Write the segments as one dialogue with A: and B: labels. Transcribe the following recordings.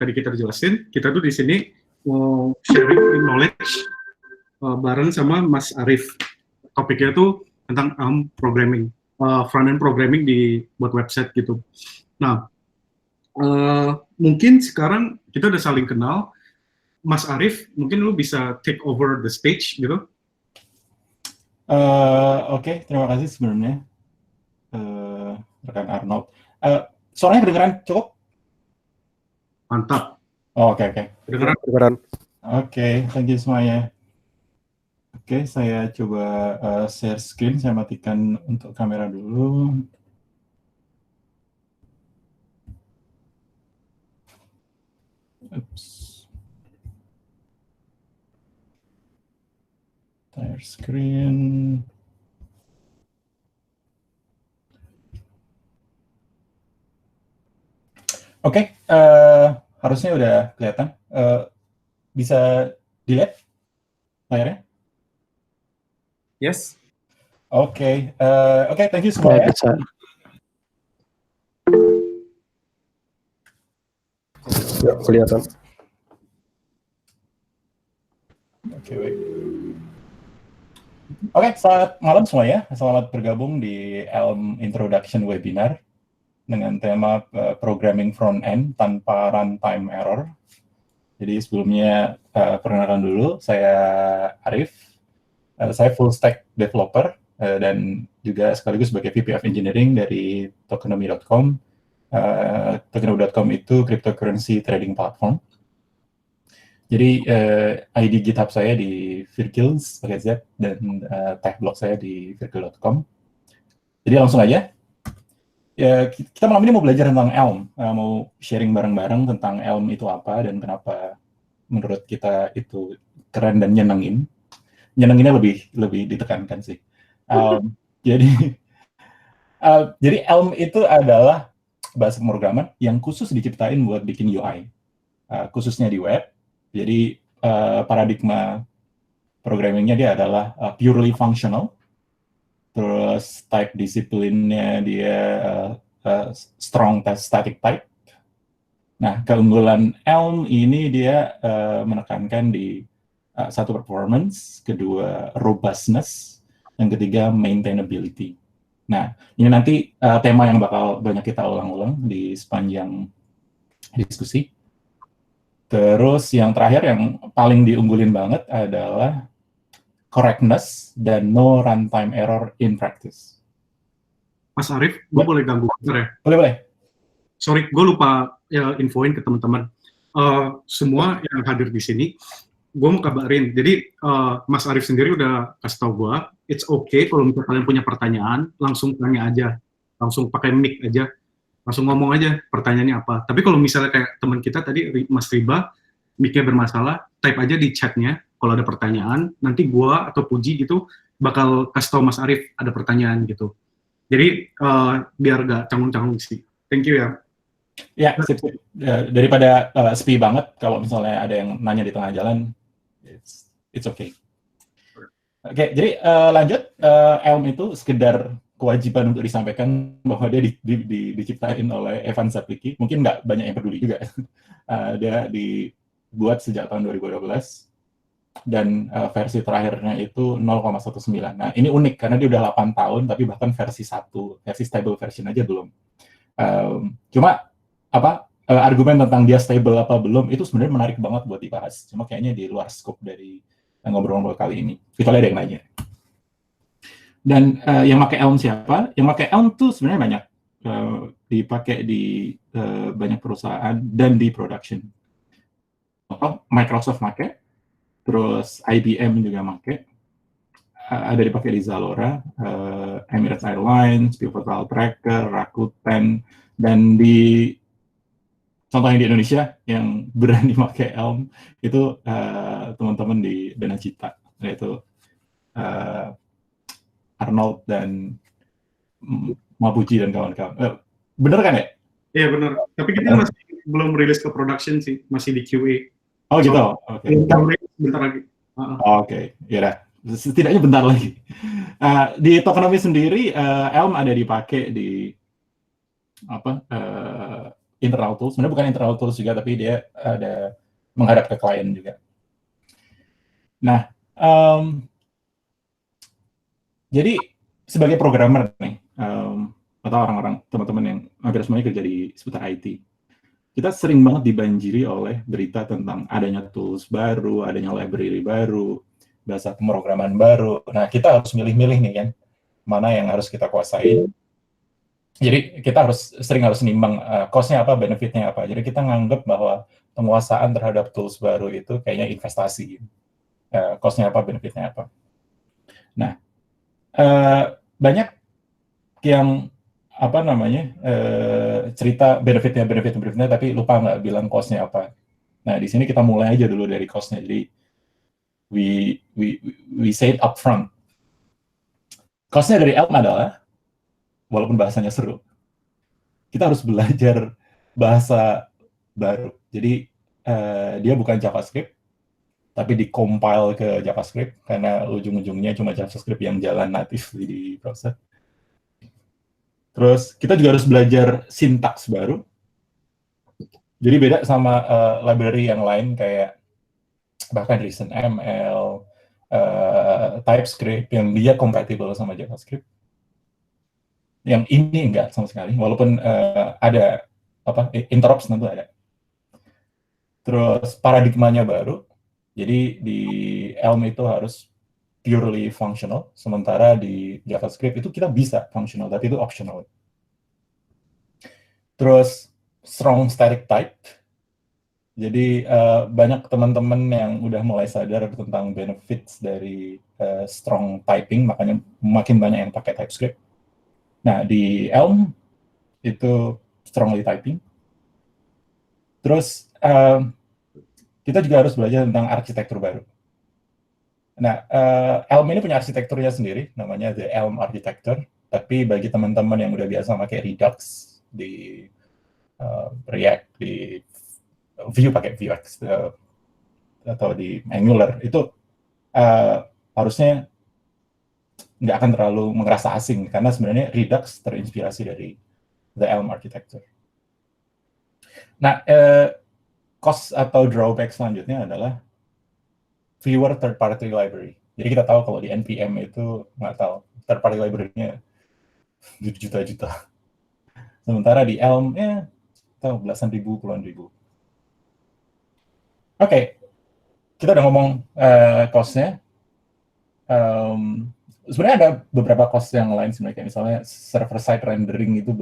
A: tadi kita jelasin, kita tuh di sini mau sharing knowledge bareng sama Mas Arif. Topiknya tuh tentang programming, front-end programming buat website gitu. Nah, mungkin sekarang kita udah saling kenal. Mas Arif, mungkin lu bisa take over the stage gitu.
B: Oke, terima kasih sebenarnya rekan Arnold. Suaranya kedengeran cukup?
A: Mantap.
B: Oke.
A: Kedengeran.
B: Oke, thank you semuanya. Oke, saya coba share screen, saya matikan untuk kamera dulu. Share screen. Oke, harusnya udah kelihatan. Bisa dilihat layarnya?
A: Yes.
B: Oke, thank you semua ya.
C: Ya, kelihatan.
B: Oke, baik. Oke, selamat malam semuanya. Selamat bergabung di Elm Introduction Webinar dengan tema Programming Front-End tanpa Runtime Error. Jadi sebelumnya perkenalkan dulu, saya Arif. Saya full stack developer dan juga sekaligus sebagai VP of Engineering dari Tokenomic.com. Tokenomic.com itu cryptocurrency trading platform. Jadi ID GitHub saya di Virgils pakai Z dan tag blog saya di virgil.com. Jadi langsung aja. Ya, kita malam ini mau belajar tentang Elm, mau sharing bareng-bareng tentang Elm itu apa dan kenapa menurut kita itu keren dan nyenengin. Nyenenginnya lebih ditekankan sih. Jadi Elm itu adalah bahasa pemrograman yang khusus diciptain buat bikin UI, khususnya di web. Jadi paradigma programmingnya dia adalah purely functional. Terus type disiplinnya dia strong static type. Nah, keunggulan Elm ini dia menekankan di satu performance, kedua robustness, yang ketiga maintainability. Nah, ini nanti tema yang bakal banyak kita ulang-ulang di sepanjang diskusi. Terus yang terakhir yang paling diunggulin banget adalah correctness dan no runtime error in practice.
A: Mas Arif, gue boleh ganggu bentar ya?
B: Boleh.
A: Sorry, gue lupa infoin ke teman-teman. Semua yang hadir di sini, gue mau kabarin. Jadi Mas Arif sendiri udah kasih tau gue, it's okay kalau misalnya kalian punya pertanyaan, langsung tanya aja, langsung pakai mic aja, langsung ngomong aja pertanyaannya apa. Tapi kalau misalnya kayak teman kita tadi, Mas Riba, mic-nya bermasalah, type aja di chat-nya. Kalau ada pertanyaan, nanti gue atau Puji gitu bakal kasih tau Mas Arif ada pertanyaan gitu. Jadi biar gak canggung-canggung sih. Thank you ya.
B: Ya, daripada sepi banget kalau misalnya ada yang nanya di tengah jalan, it's okay. Oke, jadi lanjut, Elm itu sekedar kewajiban untuk disampaikan bahwa dia diciptain oleh Evan Zapliki. Mungkin nggak banyak yang peduli juga. Dia dibuat sejak tahun 2012 dan versi terakhirnya itu 0,19. Nah, ini unik karena dia udah 8 tahun, tapi bahkan versi stable version aja belum. Cuma argumen tentang dia stable apa belum itu sebenarnya menarik banget buat dibahas. Cuma kayaknya di luar scope dari ngobrol-ngobrol kali ini. Kecuali ada yang nanya. Dan yang pakai Elm siapa? Yang pakai Elm tuh sebenarnya banyak. Dipakai di banyak perusahaan dan di production. Microsoft pakai, terus IBM juga pakai. Ada dipakai di Zalora, Emirates Airlines, Pivotal Tracker, Rakuten, dan di contohnya di Indonesia yang berani pakai Elm itu teman-teman di Danacita, yaitu Arnold dan Mapuji dan kawan-kawan. Bener kan ya?
A: Iya bener. Tapi kita masih belum rilis ke production sih, masih di QA.
B: Oh gitu. Oke.
A: Bentar lagi.
B: Oke, ya. Setidaknya bentar lagi. Di Tokenomic sendiri, Elm ada dipakai di internal tools. Sebenarnya bukan internal tools juga, tapi dia ada menghadap ke klien juga. Nah, jadi sebagai programmer nih, atau orang-orang teman-teman yang hampir semuanya kerja di seputar IT, kita sering banget dibanjiri oleh berita tentang adanya tools baru, adanya library baru, bahasa pemrograman baru. Nah, kita harus milih-milih nih kan, mana yang harus kita kuasai. Jadi kita sering harus nimbang cost-nya apa, benefit-nya apa. Jadi kita nganggap bahwa penguasaan terhadap tools baru itu kayaknya investasi. Cost-nya apa, benefit-nya apa. Nah, banyak yang cerita benefit-nya, tapi lupa nggak bilang cost-nya apa. Nah, di sini kita mulai aja dulu dari cost-nya. Jadi we say it upfront. Cost-nya dari Elm adalah, walaupun bahasanya seru, kita harus belajar bahasa baru. Jadi dia bukan JavaScript, tapi di-compile ke JavaScript, karena ujung-ujungnya cuma JavaScript yang jalan natif di browser. Terus kita juga harus belajar sintaks baru. Jadi beda sama library yang lain, kayak bahkan ReasonML, TypeScript, yang dia compatible sama JavaScript. Yang ini enggak sama sekali, walaupun ada interrupts tentu ada. Terus paradigmanya baru, jadi di Elm itu harus purely functional, sementara di JavaScript itu kita bisa functional, tapi itu optional. Terus strong static type, jadi banyak teman-teman yang udah mulai sadar tentang benefits dari strong typing, makanya makin banyak yang pakai TypeScript. Nah, di Elm itu strongly typing. Terus kita juga harus belajar tentang arsitektur baru. Nah, Elm ini punya arsitekturnya sendiri, namanya The Elm Architecture. Tapi bagi teman-teman yang udah biasa pakai Redux di React, di Vue pakai Vuex, atau di Angular, itu harusnya nggak akan terlalu merasa asing, karena sebenarnya Redux terinspirasi dari The Elm Architecture. Nah, cost atau drawback selanjutnya adalah fewer third-party library. Jadi kita tahu kalau di NPM itu, nggak tahu, third-party library-nya juta-juta. Sementara di Elm, tahu belasan ribu, puluhan ribu. Oke, kita udah ngomong cost-nya. Sebenarnya ada beberapa cost yang lain sebenarnya, kayak misalnya server-side rendering itu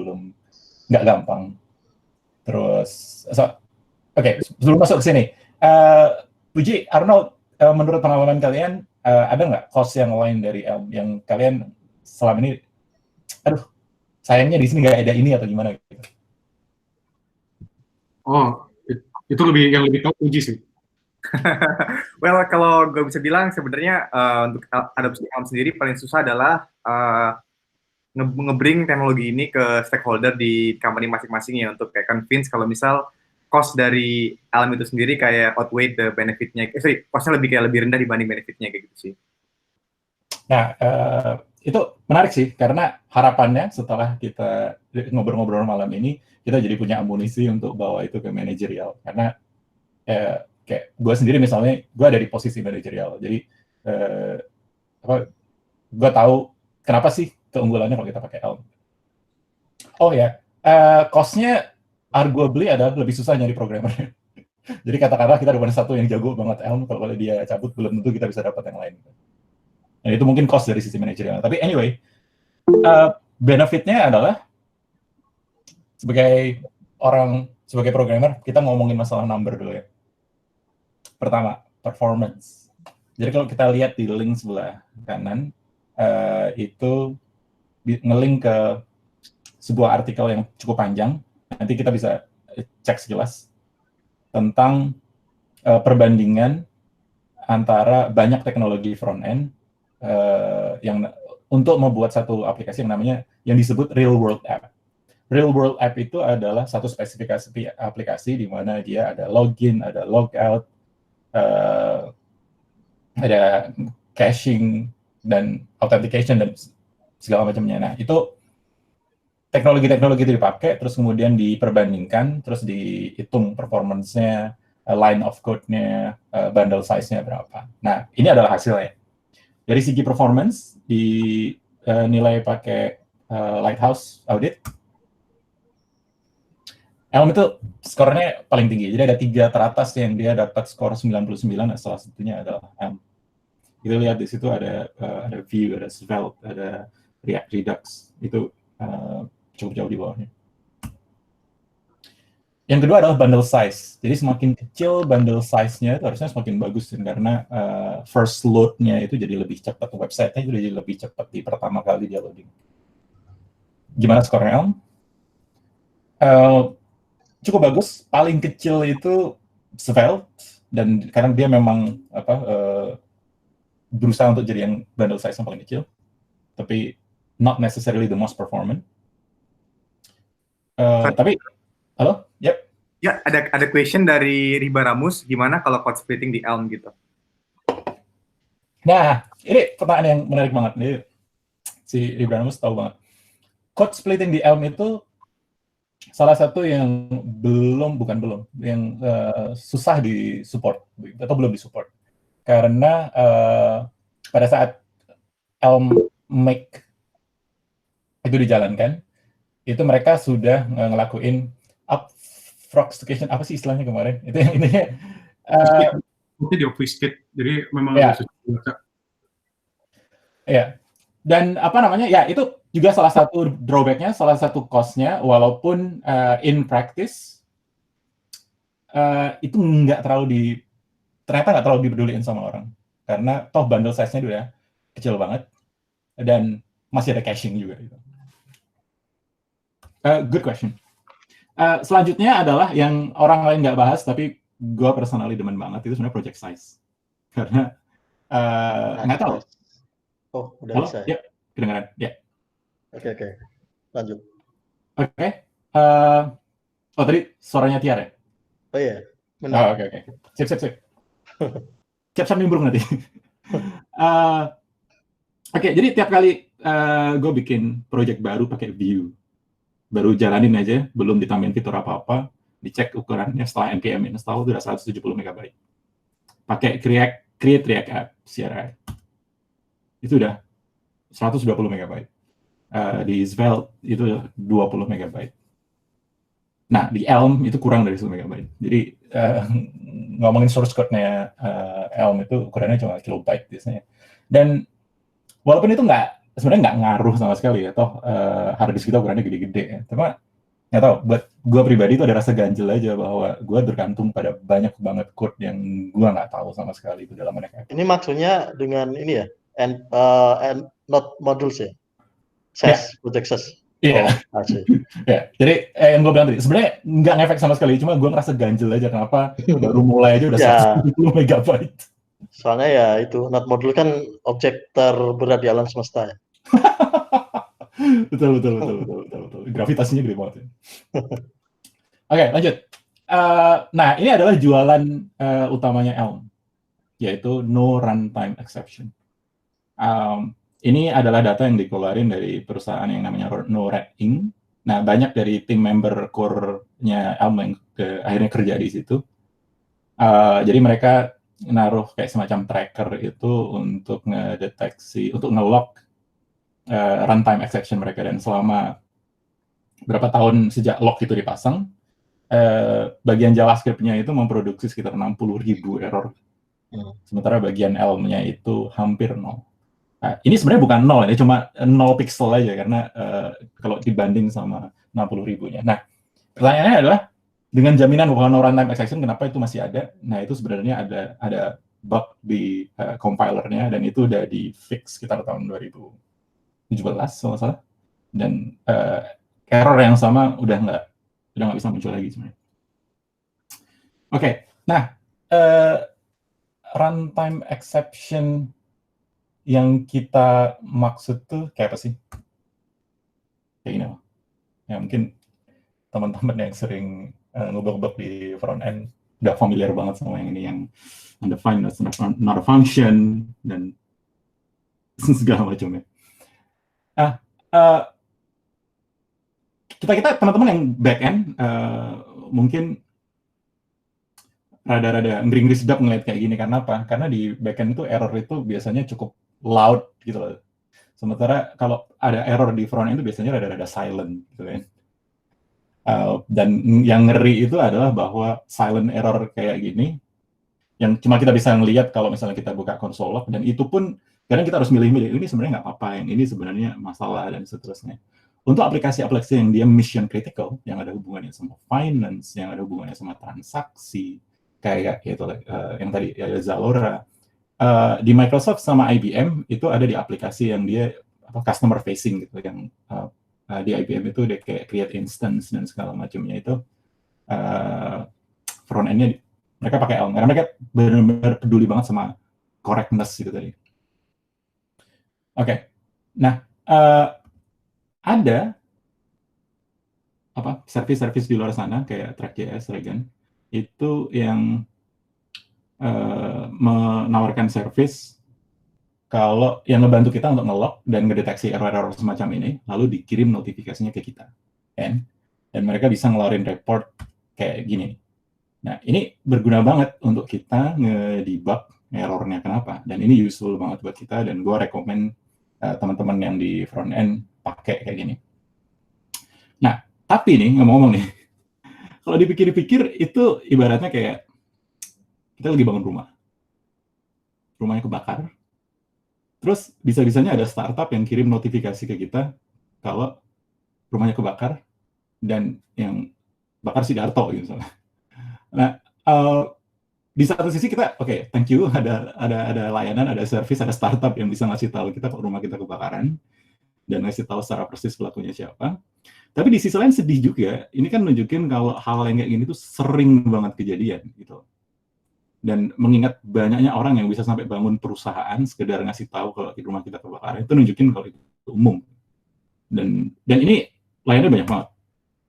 B: nggak gampang. Terus, sebelum masuk ke sini, Puji, Arnold, menurut pengalaman kalian, ada nggak cost yang lain dari Elm yang kalian selama ini, sayangnya di sini nggak ada ini atau gimana gitu?
A: Oh, itu yang lebih tahu Puji sih.
D: Well, kalau gue bisa bilang sebenarnya untuk adopsi Elm sendiri paling susah adalah nge-bring teknologi ini ke stakeholder di company masing-masing ya, untuk kayak convince kalau misal cost dari Elm itu sendiri kayak outweigh the benefit-nya. Cost-nya lebih rendah dibanding benefit-nya kayak gitu sih.
B: Nah, itu menarik sih, karena harapannya setelah kita ngobrol-ngobrol malam ini, kita jadi punya amunisi untuk bawa itu ke manajerial. Karena kayak gue sendiri misalnya, gue ada di posisi manajerial, jadi gue tahu kenapa sih keunggulannya kalau kita pakai Elm. Oh ya, cost-nya arguably adalah lebih susah nyari programmer. Jadi katakanlah kita ada satu yang jago banget Elm, kalau dia cabut belum tentu kita bisa dapat yang lain. Nah, itu mungkin cost dari sisi manajerial. Tapi anyway, benefit-nya adalah sebagai programmer, kita ngomongin masalah number dulu ya. Pertama, performance. Jadi kalau kita lihat di link sebelah kanan, itu nge-link ke sebuah artikel yang cukup panjang. Nanti kita bisa cek sejelas tentang perbandingan antara banyak teknologi front-end yang untuk membuat satu aplikasi yang disebut real world app. Real world app itu adalah satu spesifikasi aplikasi di mana dia ada login, ada logout, ada caching dan authentication dan segala macamnya. Nah, itu teknologi-teknologi itu dipakai, terus kemudian diperbandingkan, terus dihitung performance-nya, line of code-nya, bundle size-nya berapa. Nah, ini adalah hasilnya. Dari segi performance, dinilai pakai Lighthouse Audit, Elm itu skornya paling tinggi. Jadi ada 3 teratas yang dia dapat skor 99, salah satunya adalah Elm. Kita lihat di situ ada Vue, ada Svelte, ada React Redux. Itu cukup jauh di bawahnya. Yang kedua adalah bundle size. Jadi semakin kecil bundle size-nya itu harusnya semakin bagus, karena first load-nya itu jadi lebih cepat, website-nya itu jadi lebih cepat di pertama kali dia loading. Gimana skornya Elm? Cukup bagus. Paling kecil itu Svelte, dan karena dia memang berusaha untuk jadi yang bundle size yang paling kecil, tapi not necessarily the most performant. Tapi, halo? Yep.
D: Ya, ada question dari Riba Ramus, gimana kalau code splitting di Elm gitu?
B: Nah, ini pertanyaan yang menarik banget. Ini si Riba Ramus tahu banget. Code splitting di Elm itu salah satu yang yang susah di support atau belum di support, karena pada saat Elm make itu dijalankan, itu mereka sudah ngelakuin obfuscation, apa sih istilahnya kemarin? Itu yang intinya
A: mungkin di obfuscate, jadi memang
B: ya. Ya. Dan apa namanya, ya itu juga salah satu drawback-nya, salah satu cost-nya, walaupun in practice itu ternyata nggak terlalu dipeduliin sama orang, karena toh bundle size-nya udah kecil banget dan masih ada caching juga. Gitu. Good question. Selanjutnya adalah yang orang lain nggak bahas, tapi gue personally demen banget, itu sebenarnya project size, karena nggak tahu.
C: Oh, udah
B: Halo?
C: bisa
B: Ya, kedengaran. Ya.
C: Oke. Lanjut.
B: Oke. Oh, tadi suaranya Tiar ya?
C: Oh iya,
B: benar. Oke. Sip. Siap nimbrung nanti. Oke, jadi tiap kali gue bikin project baru pakai Vue, baru jalanin aja, belum ditambahin fitur apa-apa, dicek ukurannya setelah npm install itu udah 170 MB. Pakai create React App, CRI. Itu udah 120 MB. Di Svelte itu 20 MB. Nah, di Elm itu kurang dari 1 MB. Jadi ngomongin source code-nya Elm itu ukurannya cuma kilobyte biasanya. Dan walaupun itu sebenarnya nggak ngaruh sama sekali ya, toh hard disk kita ukurannya gede-gede ya. Cuma nggak tahu, buat gue pribadi itu ada rasa ganjel aja bahwa gue tergantung pada banyak banget code yang gue nggak tahu sama sekali itu dalam mereka.
C: Ini maksudnya dengan ini ya, and not modules ya? Project SES.
B: Iya.
C: Oh,
B: Ya, jadi yang gue bilang tadi, sebenarnya nggak ngefek sama sekali, cuma gue ngerasa ganjel aja kenapa baru mulai aja udah 170 MB.
C: Soalnya ya itu, not module kan objek terberat di alam semesta ya.
B: Betul. Gravitasinya gede banget. Ya. Oke, lanjut. Nah, ini adalah jualan utamanya Elm, yaitu no runtime exception. Ini adalah data yang dikeluarin dari perusahaan yang namanya No-Red Inc. Nah, banyak dari tim member core-nya Elm yang akhirnya kerja di situ. Jadi mereka naruh kayak semacam tracker itu untuk ngedeteksi, untuk nge-log runtime exception mereka, dan selama berapa tahun sejak log itu dipasang, bagian JavaScript-nya itu memproduksi sekitar 60.000 error. Sementara bagian Elm-nya itu hampir 0. Nah, ini sebenarnya bukan 0, ini cuma 0 pixel aja, karena kalau dibanding sama 60.000-nya. Nah, pertanyaannya adalah, dengan jaminan bahwa no runtime exception, kenapa itu masih ada? Nah, itu sebenarnya ada bug di compiler-nya, dan itu udah di-fix sekitar tahun 2017, kalau nggak salah. Dan error yang sama udah nggak bisa muncul lagi sebenarnya. Oke, nah, runtime exception yang kita maksud tuh kayak apa sih? Kayak gini loh. Ya mungkin teman-teman yang sering ngebug-bug di front end udah familiar banget sama yang ini, yang undefined as not a function dan segala macamnya. kita teman-teman yang back end mungkin rada-rada ngeri-ngeri sedap ngeliat kayak gini. Karena apa? Karena di back end itu error itu biasanya cukup loud gitu loh. Sementara kalau ada error di front end itu biasanya rada-rada silent gitu kan. Dan yang ngeri itu adalah bahwa silent error kayak gini yang cuma kita bisa ngelihat kalau misalnya kita buka console log, dan itu pun kadang kita harus milih-milih, ini sebenarnya nggak apa-apa, yang ini sebenarnya masalah, dan seterusnya. Untuk aplikasi-aplikasi yang dia mission critical, yang ada hubungannya sama finance, yang ada hubungannya sama transaksi, kayak gitu, yang tadi ya, Zalora, di Microsoft sama IBM itu ada di aplikasi yang dia customer facing gitu, yang di IBM itu dia kayak create instance dan segala macamnya itu front end-nya mereka pakai Elm karena mereka benar-benar peduli banget sama correctness gitu tadi. Oke. Nah, ada service-service di luar sana kayak Track.js, Regen itu yang menawarkan service kalau yang ngebantu kita untuk nge-log dan ngedeteksi error-error semacam ini, lalu dikirim notifikasinya ke kita, kan? Dan mereka bisa ngeluarin report kayak gini. Nah, ini berguna banget untuk kita ngedebug errornya kenapa, dan ini useful banget buat kita, dan gue rekomen teman-teman yang di front end pakai kayak gini. Nah, tapi nih, ngomong-ngomong nih, kalau dipikir-pikir itu ibaratnya kayak kita lagi bangun rumah. Rumahnya kebakar, terus bisa-bisanya ada startup yang kirim notifikasi ke kita kalau rumahnya kebakar dan yang bakar si Darto gitu misalnya. Nah, di satu sisi kita oke, thank you, ada layanan, ada service, ada startup yang bisa ngasih tahu kita kalau rumah kita kebakaran dan ngasih tahu secara persis pelakunya siapa. Tapi di sisi lain sedih juga, ini kan nunjukin kalau hal yang kayak gini tuh sering banget kejadian gitu. Dan mengingat banyaknya orang yang bisa sampai bangun perusahaan sekedar ngasih tahu kalau di rumah kita kebakaran, itu nunjukin kalau itu umum. Dan ini layannya banyak banget.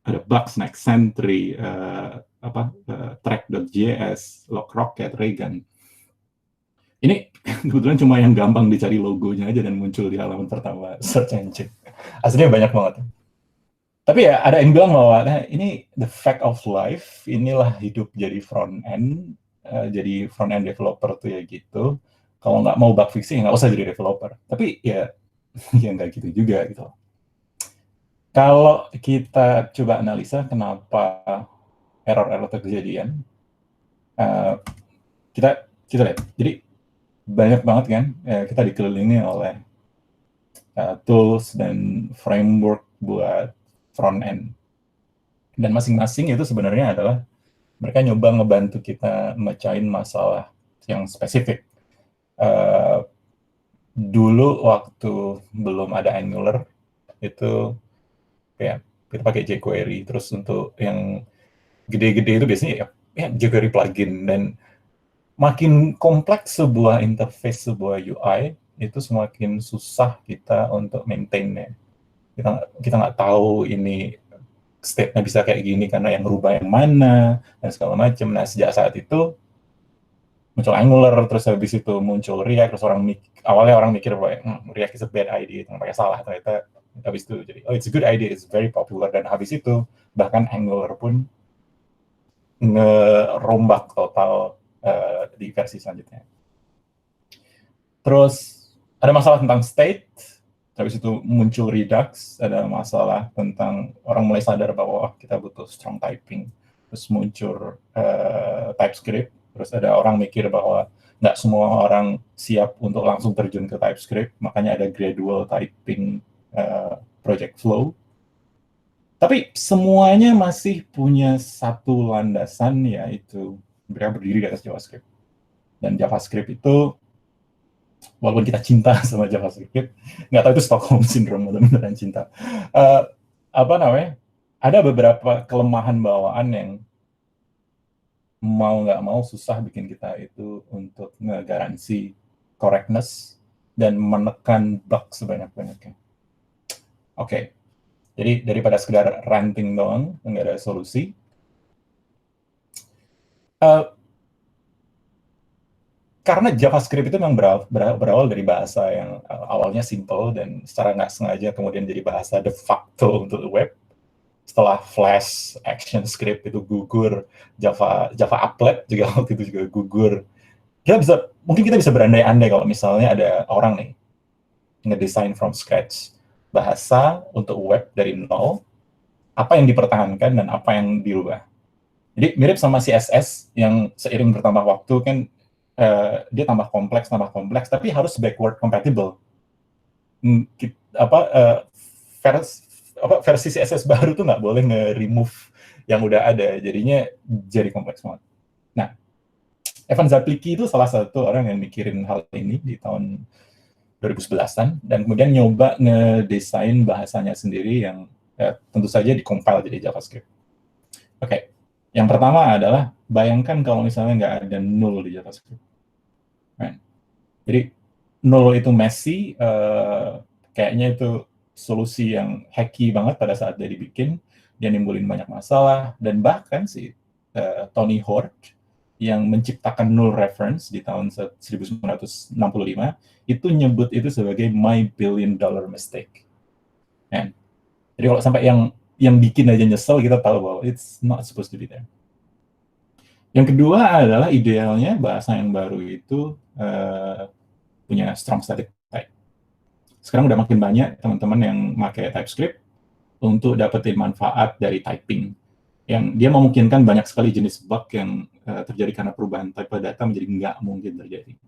B: Ada Bugsnax, Sentry, Track.js, LogRocket, Regen. Ini kebetulan cuma yang gampang dicari logonya aja dan muncul di halaman pertama search engine. Aslinya banyak banget. Tapi ya ada yang bilang bahwa ini the fact of life, inilah hidup jadi front end. Jadi front end developer tuh ya gitu. Kalau nggak mau bug fixing, nggak usah jadi developer. Tapi ya nggak gitu juga gitu. Kalau kita coba analisa kenapa error-error terjadian, kita lihat. Jadi banyak banget kan kita dikelilingi oleh tools dan framework buat front end. Dan masing-masing itu sebenarnya adalah mereka nyoba ngebantu kita mecahin masalah yang spesifik. Dulu waktu belum ada Angular, itu kayak kita pakai jQuery, terus untuk yang gede-gede itu biasanya ya jQuery plugin, dan makin kompleks sebuah interface, sebuah UI, itu semakin susah kita untuk maintain-nya. Kita nggak tahu ini state-nya bisa kayak gini karena yang rubah yang mana dan segala macam. Nah, sejak saat itu muncul Angular, terus habis itu muncul React, terus awalnya orang mikir bahwa React is a bad idea, itu pakai salah, ternyata habis itu jadi it's a good idea, it's very popular, dan habis itu bahkan Angular pun ngerombak total di versi selanjutnya. Terus ada masalah tentang state. Habis itu muncul Redux, ada masalah tentang orang mulai sadar bahwa kita butuh strong typing. Terus muncul TypeScript, terus ada orang mikir bahwa nggak semua orang siap untuk langsung terjun ke TypeScript, makanya ada gradual typing project flow. Tapi semuanya masih punya satu landasan, yaitu mereka berdiri di atas JavaScript. Dan JavaScript itu, walaupun kita cinta sama JavaScript, nggak tahu itu Stockholm Syndrome atau beneran cinta. Ada beberapa kelemahan bawaan yang mau nggak mau susah bikin kita itu untuk ngegaransi correctness dan menekan bug sebanyak-banyaknya. Oke, jadi daripada sekedar ranting doang, nggak ada solusi. Karena JavaScript itu memang berawal dari bahasa yang awalnya simple dan secara nggak sengaja kemudian jadi bahasa de facto untuk web. setelah Flash, ActionScript itu gugur, Java Applet juga waktu itu juga gugur. Mungkin kita bisa berandai-andai kalau misalnya ada orang nih ngedesain from scratch bahasa untuk web dari nol, apa yang dipertahankan dan apa yang dirubah. Jadi mirip sama CSS yang seiring bertambah waktu kan dia tambah kompleks, tapi harus backward compatible. Versi CSS baru tuh nggak boleh nge-remove yang udah ada, jadinya jadi kompleks banget. Nah, Evan Zapliki itu salah satu orang yang mikirin hal ini di tahun 2011-an, dan kemudian nyoba ngedesain bahasanya sendiri yang tentu saja di-compile jadi JavaScript. Oke. Yang pertama adalah, bayangkan kalau misalnya nggak ada null di JavaScript. Right. Jadi, null itu messy, kayaknya itu solusi yang hacky banget pada saat dia dibikin, dia nimbulin banyak masalah, dan bahkan si Tony Hoare, yang menciptakan null reference di tahun 1965, itu nyebut itu sebagai my $1 billion mistake. And, jadi kalau sampai yang bikin aja nyesel, kita tahu bahwa it's not supposed to be there. Yang kedua adalah idealnya bahasa yang baru itu punya strong static type. Sekarang udah makin banyak teman-teman yang pakai TypeScript untuk dapetin manfaat dari typing. Yang dia memungkinkan banyak sekali jenis bug yang terjadi karena perubahan type data menjadi nggak mungkin terjadi.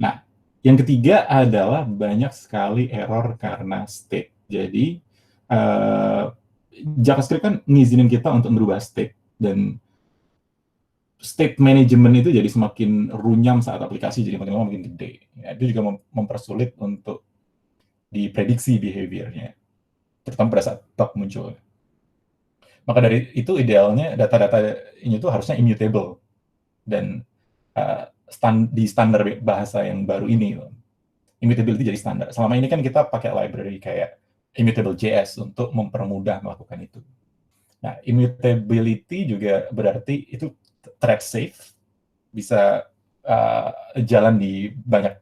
B: Nah, yang ketiga adalah banyak sekali error karena state. Jadi, JavaScript kan ngizinin kita untuk merubah state, dan state management itu jadi semakin runyam saat aplikasi jadi makin lama makin gede. Ya, itu juga mempersulit untuk diprediksi behavior-nya, terutama pada saat bug muncul. Maka dari itu idealnya data-data ini tuh harusnya immutable, dan di standar bahasa yang baru ini, immutability jadi standar. Selama ini kan kita pakai library kayak Immutable.js untuk mempermudah melakukan itu. Nah, immutability juga berarti itu thread safe, bisa jalan di banyak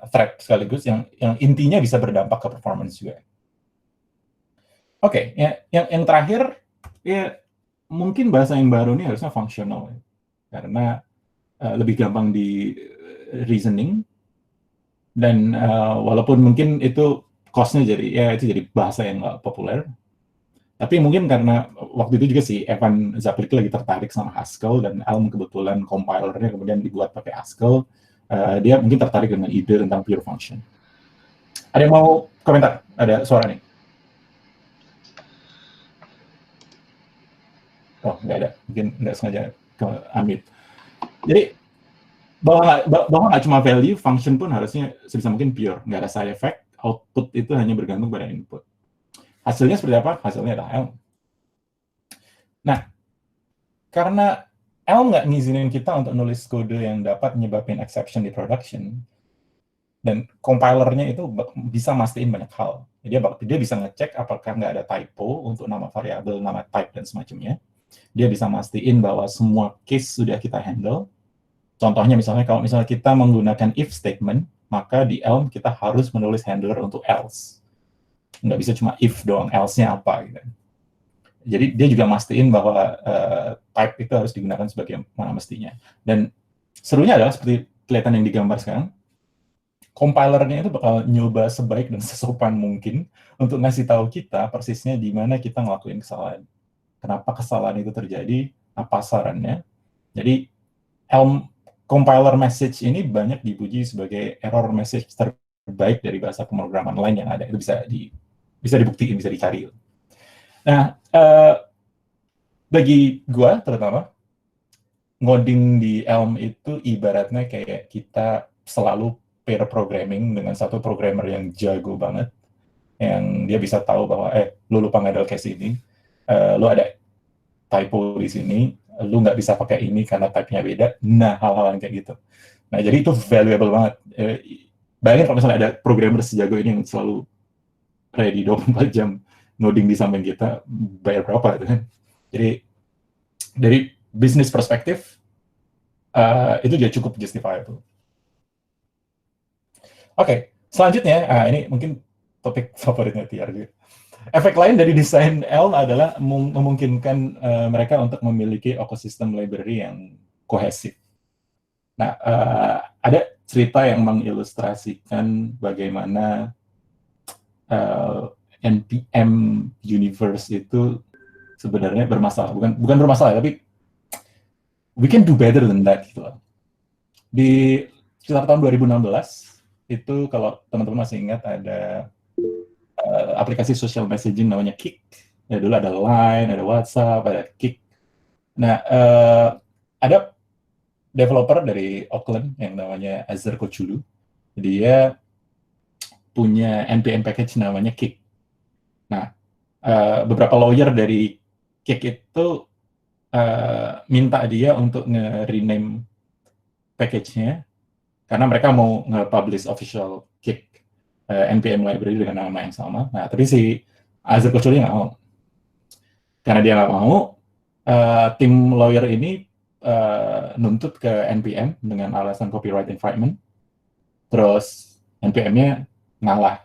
B: thread sekaligus, yang intinya bisa berdampak ke performance juga. Oke, yang terakhir, ya mungkin bahasa yang baru ini harusnya functional, karena lebih gampang di reasoning, dan walaupun mungkin itu cost-nya itu jadi bahasa yang nggak populer, tapi mungkin karena waktu itu juga si Evan Zapliki lagi tertarik sama Haskell, dan Elm kebetulan compilernya kemudian dibuat pakai Haskell, dia mungkin tertarik dengan ide tentang pure function. Ada yang mau komentar? Ada suara nih? Oh, nggak ada. Mungkin nggak sengaja ke Amit. Jadi, bahwa nggak cuma value, function pun harusnya sebisa mungkin pure. Nggak ada side effect, output itu hanya bergantung pada input. Hasilnya seperti apa? Hasilnya adalah Elm. Nah, karena Elm nggak ngizinin kita untuk nulis kode yang dapat nyebabin exception di production, dan compilernya itu bisa mastiin banyak hal. Jadi dia bisa ngecek apakah nggak ada typo untuk nama variabel, nama type, dan semacamnya. Dia bisa mastiin bahwa semua case sudah kita handle. Contohnya misalnya, kalau misalnya kita menggunakan if statement, maka di Elm kita harus menulis handler untuk else. Nggak bisa cuma if doang, else-nya apa. Gitu. Jadi dia juga mastiin bahwa type itu harus digunakan sebagai mana mestinya. Dan serunya adalah seperti kelihatan yang digambar sekarang, compilernya itu bakal nyoba sebaik dan sesopan mungkin untuk ngasih tahu kita persisnya di mana kita ngelakuin kesalahan. Kenapa kesalahan itu terjadi, apa sarannya. Jadi Elm compiler message ini banyak dipuji sebagai error message terbaik dari bahasa pemrograman lain yang ada. Itu bisa dibuktikan, bisa dicari. Nah, bagi gua terutama, ngoding di Elm itu ibaratnya kayak kita selalu pair programming dengan satu programmer yang jago banget, yang dia bisa tahu bahwa lu lupa ngadal case ini, lu ada typo di sini, lu nggak bisa pakai ini karena type-nya beda. Nah, hal-hal yang kayak gitu. Nah, jadi itu valuable banget. Bayangin kalau misalnya ada programmer sejago ini yang selalu ready 24 jam ngoding di samping kita, bayar berapa itu kan? Jadi, dari bisnis perspektif, itu juga cukup justifiable. Oke, selanjutnya, ini mungkin topik favoritnya Tiar juga. Efek lain dari desain Elm adalah memungkinkan mereka untuk memiliki ekosistem library yang kohesif. Nah, ada cerita yang mengilustrasikan bagaimana NPM universe itu sebenarnya bermasalah. Bukan bermasalah, tapi we can do better than that gitu loh. Di sekitar tahun 2016 itu kalau teman-teman masih ingat ada aplikasi social messaging namanya Kik. Ya dulu ada Line, ada WhatsApp, ada Kik. Nah, ada developer dari Auckland yang namanya Azhar Kochulu. Dia punya NPM package namanya Kik. Nah, beberapa lawyer dari Kik itu minta dia untuk nge-rename package-nya karena mereka mau nge-publish official Kik NPM library dengan nama yang sama. Nah, tapi si Azhar Kochulu nggak mau. Karena dia nggak mau, tim lawyer ini nuntut ke NPM dengan alasan copyright infringement. Terus NPM-nya ngalah.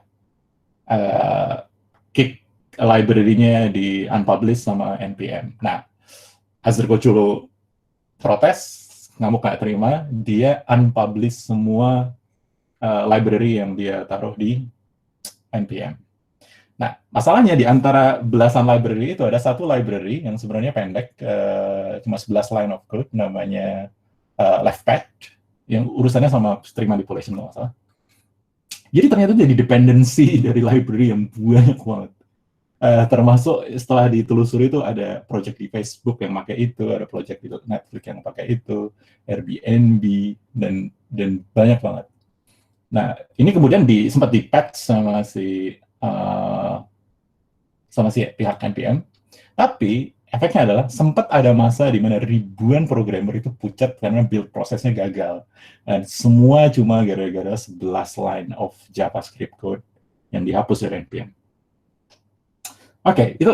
B: Kik library-nya di unpublish sama NPM. Nah, Azhar Kochulu protes, nggak terima, dia unpublish semua library yang dia taruh di NPM. Nah, masalahnya di antara belasan library itu ada satu library yang sebenarnya pendek, cuma 11 line of code, namanya LeftPad, yang urusannya sama string manipulation kalau nggak salah. Jadi ternyata jadi dependency dari library yang banyak banget. Termasuk setelah ditelusuri itu ada project di Facebook yang pakai itu, ada project di Netflix yang pakai itu, Airbnb, dan banyak banget. Nah, ini kemudian sempat di-patch sama si pihak NPM, tapi efeknya adalah sempat ada masa di mana ribuan programmer itu pucat karena build prosesnya gagal. Dan semua cuma gara-gara 11 line of JavaScript code yang dihapus dari NPM. Oke, itu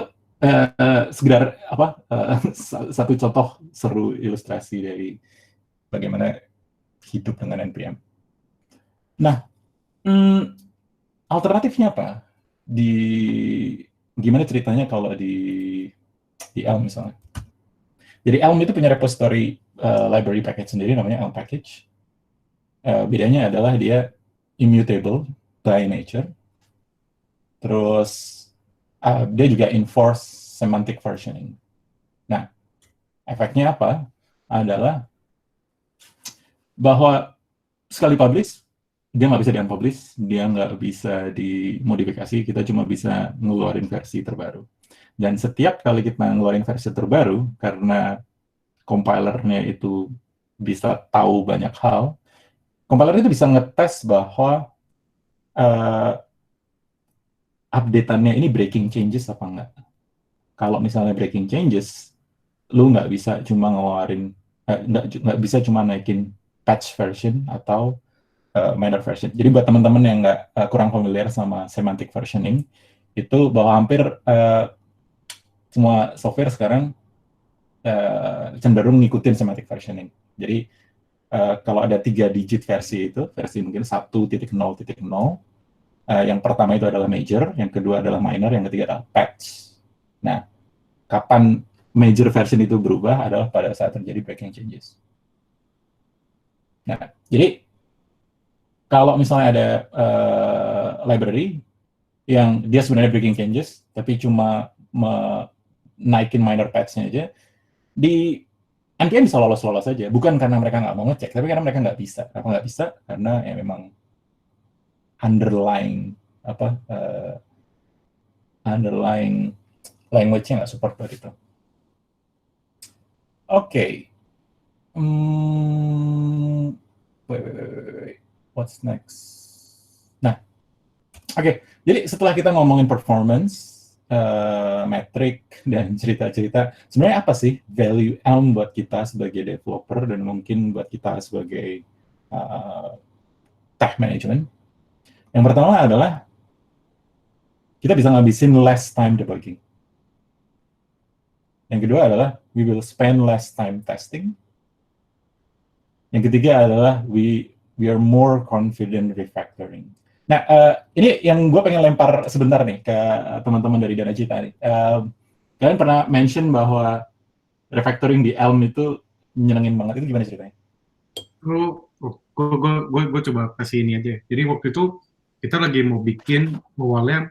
B: sekedar satu contoh seru ilustrasi dari bagaimana hidup dengan NPM. Nah, alternatifnya apa? Gimana ceritanya kalau di Elm misalnya? Jadi Elm itu punya repository library package sendiri namanya Elm package. Bedanya adalah dia immutable by nature. Terus dia juga enforce semantic versioning. Nah, efeknya apa? Adalah bahwa sekali publish, dia nggak bisa di-unpublish, dia nggak bisa dimodifikasi, kita cuma bisa ngeluarin versi terbaru. Dan setiap kali kita ngeluarin versi terbaru, karena compilernya itu bisa tahu banyak hal, compiler itu bisa ngetes bahwa update-annya ini breaking changes apa enggak. Kalau misalnya breaking changes, lu nggak bisa cuma ngeluarin, nggak bisa cuma naikin patch version atau minor version. Jadi buat teman-teman yang kurang familiar sama semantic versioning, itu bahwa hampir semua software sekarang cenderung ngikutin semantic versioning. Jadi kalau ada 3 digit versi itu, versi mungkin 1.0.0, yang pertama itu adalah major, yang kedua adalah minor, yang ketiga adalah patch. Nah, kapan major version itu berubah adalah pada saat terjadi breaking changes. Nah, jadi kalau misalnya ada library yang dia sebenarnya breaking changes, tapi cuma naikin minor patch-nya aja, di NPM bisa lolos-lolos saja. Bukan karena mereka nggak mau ngecek, tapi karena mereka nggak bisa. Kenapa nggak bisa? Karena ya memang underlying language-nya nggak support buat itu. Oke. Wait. What's next? Nah, oke. Jadi setelah kita ngomongin performance, metrik, dan cerita-cerita, sebenarnya apa sih value Elm buat kita sebagai developer dan mungkin buat kita sebagai tech management? Yang pertama adalah kita bisa ngabisin less time debugging. Yang kedua adalah we will spend less time testing. Yang ketiga adalah we are more confident refactoring. Nah, ini yang gue pengen lempar sebentar nih ke teman-teman dari Dana Cita nih. Kalian pernah mention bahwa refactoring di Elm itu nyenengin banget. Itu gimana ceritanya?
A: Gue coba kasih ini aja. Jadi waktu itu kita lagi mau bikin awalnya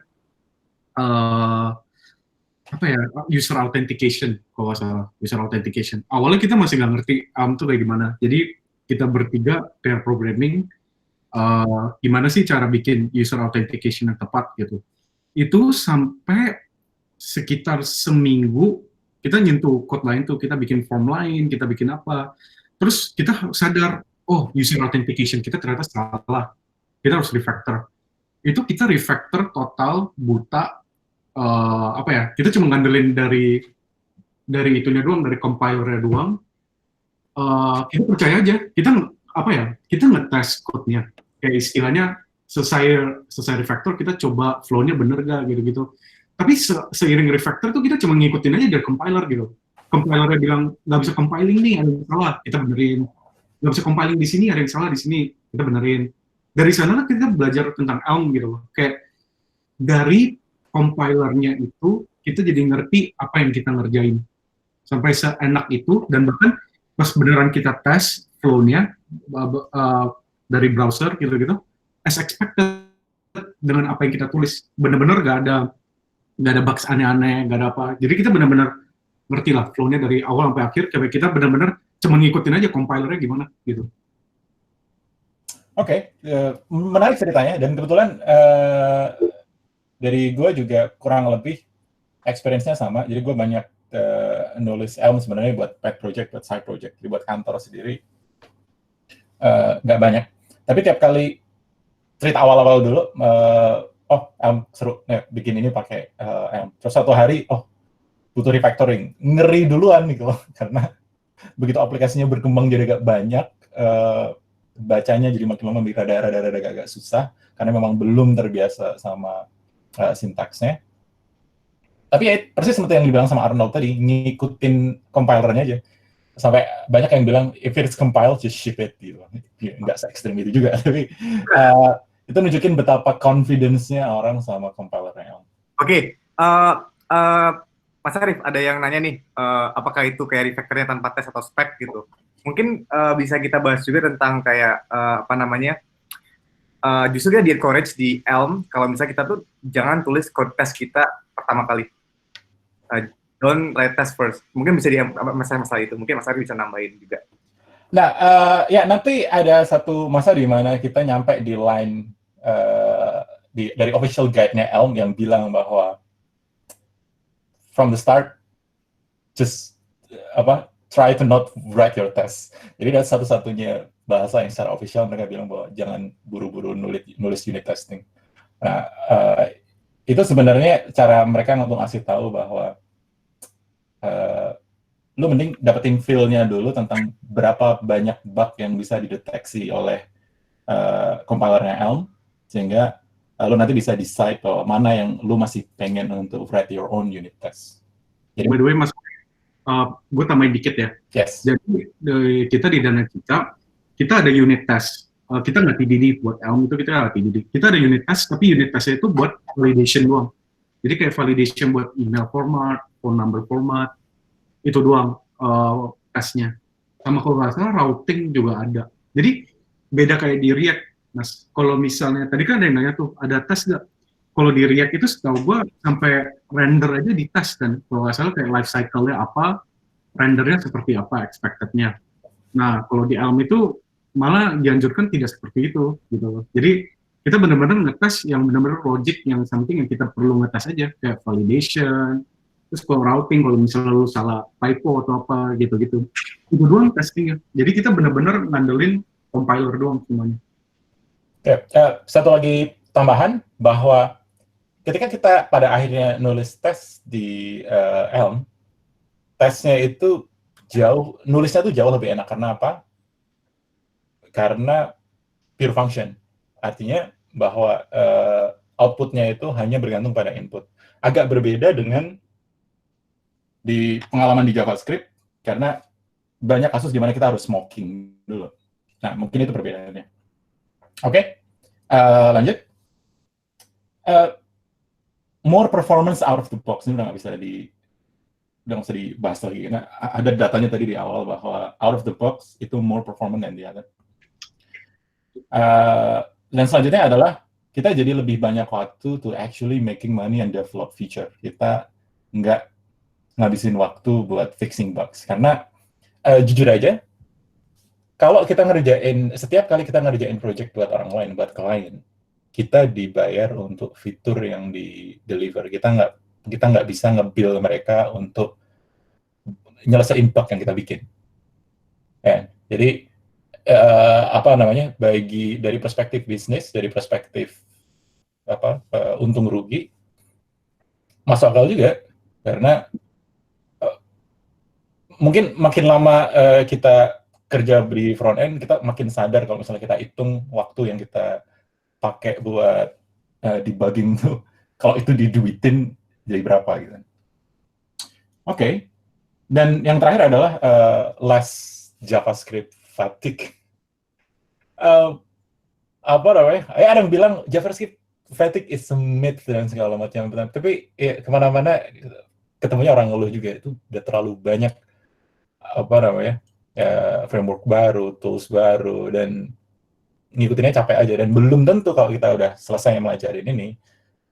A: apa ya, user authentication kalau nggak salah, user authentication. Awalnya kita masih nggak ngerti Elm tuh kayak gimana. Jadi kita bertiga pair programming gimana sih cara bikin user authentication yang tepat gitu. Itu sampai sekitar seminggu kita nyentuh code lain tuh, kita bikin form lain, kita bikin apa. Terus kita sadar, oh user authentication kita ternyata salah. Kita harus refactor. Itu kita refactor total buta apa ya? Kita cuma ngandelin dari itunya doang, dari compilernya doang. Kita percaya aja, kita apa ya? Kita ngetes code-nya. Kayak istilahnya selesai refactor kita coba flow-nya bener gak gitu-gitu. Tapi seiring refactor tuh kita cuma ngikutin aja dari compiler gitu. Compilernya bilang nggak bisa compiling nih, ada yang salah, kita benerin. Nggak bisa compiling di sini, ada yang salah di sini, kita benerin. Dari sana kita belajar tentang Elm gitu loh. Kayak dari compilernya itu kita jadi ngerti apa yang kita ngerjain sampai seenak itu, dan bahkan pas beneran kita tes flow-nya dari browser gitu-gitu, as expected dengan apa yang kita tulis, bener-bener nggak ada bugs aneh-aneh, nggak ada apa. Jadi kita benar-benar ngerti lah flow-nya dari awal sampai akhir, kayak kita benar-benar cuma ngikutin aja compilernya gimana gitu.
B: Oke, menarik ceritanya, dan kebetulan dari gue juga kurang lebih experience-nya sama. Jadi gue banyak nulis Elm sebenarnya buat pet project, buat side project, jadi buat kantor sendiri nggak banyak. Tapi tiap kali cerita awal-awal dulu, oh Elm seru, bikin ini pakai Elm. Terus satu hari, oh butuh refactoring, ngeri duluan nih kalau karena begitu aplikasinya berkembang jadi agak banyak, bacanya jadi makin lama rada-rada agak susah karena memang belum terbiasa sama sintaksnya. Tapi ya persis seperti yang dibilang sama Arnold tadi, ngikutin compilernya aja. Sampai banyak yang bilang if it's compiled just ship it gitu. Nggak se-ekstrim itu juga, tapi itu nunjukin betapa confidence-nya orang sama compilernya.
D: Oke, Mas Arif, ada yang nanya nih, apakah itu kayak refactornya tanpa tes atau spek gitu? Mungkin bisa kita bahas juga tentang kayak apa namanya? Justru dia di-encourage di Elm kalau misalnya kita tuh jangan tulis code test kita pertama kali. Don't write test first. Mungkin bisa masalah itu. Mungkin Mas Arif bisa nambahin juga.
B: Nah, ya nanti ada satu masa di mana kita nyampe di line dari official guide-nya Elm yang bilang bahwa from the start, just try to not write your test. Jadi ada satu-satunya bahasa yang secara official mereka bilang bahwa jangan buru-buru nulis unit testing. Nah, itu sebenarnya cara mereka untuk ngasih tahu bahwa lu mending dapetin feel-nya dulu tentang berapa banyak bug yang bisa dideteksi oleh compilernya Elm, sehingga lu nanti bisa decide bahwa mana yang lu masih pengen untuk write your own unit test.
A: Jadi, by the way, Mas, gue tambahin dikit ya.
B: Yes.
A: Jadi kita di Dana kita ada unit test. Kita nggak TDD buat Elm itu, kita nggak TDD. Kita ada unit test, tapi unit testnya itu buat validation doang. Jadi kayak validation buat email format, phone number format, itu doang tesnya. Sama kalau nggak salah routing juga ada. Jadi beda kayak di React, Mas. Kalau misalnya tadi kan ada yang nanya tuh, ada tes nggak? Kalau di React itu setahu gue sampai render aja di tes kan. Kalau nggak salah kayak life cycle-nya apa, rendernya seperti apa, expected-nya. Nah, kalau di Elm itu malah dianjurkan tidak seperti itu, gitu. Jadi kita benar-benar ngetes yang benar-benar logic, yang something yang kita perlu ngetes aja, kayak validation, terus kalau routing, kalau misalnya lu salah typo atau apa gitu-gitu. Itu doang testingnya. Jadi kita benar-benar ngandelin compiler doang semuanya.
B: Satu lagi tambahan, bahwa ketika kita pada akhirnya nulis tes di Elm, tesnya itu nulisnya tuh jauh lebih enak. Karena apa? Karena pure function. Artinya bahwa outputnya itu hanya bergantung pada input. Agak berbeda dengan di pengalaman di JavaScript, karena banyak kasus di mana kita harus smoking dulu. Nah, mungkin itu perbedaannya. Oke, lanjut. more performance out of the box ini udah nggak bisa dibahas lagi. Nah, ada datanya tadi di awal bahwa out of the box itu more performance than the other. Dan selanjutnya adalah kita jadi lebih banyak waktu to actually making money and develop feature. Kita nggak ngabisin waktu buat fixing bugs. Karena jujur aja, kalau kita setiap kali kita ngerjain project buat orang lain, buat klien, kita dibayar untuk fitur yang di-deliver. Kita nggak bisa nge-bill mereka untuk nyelesain bug yang kita bikin. Ya, jadi dari perspektif bisnis, dari perspektif untung rugi, masuk akal juga, karena mungkin makin lama kita kerja di front end, kita makin sadar kalau misalnya kita hitung waktu yang kita pakai buat debugging tuh, kalau itu diduitin jadi berapa gitu. Oke. Dan yang terakhir adalah less JavaScript fatigue. Ada yang bilang JavaScript fatigue is a myth dan segala macam, tapi ya, kemana-mana ketemunya orang ngeluh juga, itu udah terlalu banyak framework baru, tools baru, dan ngikutinnya capek aja, dan belum tentu kalau kita udah selesai melajarin ini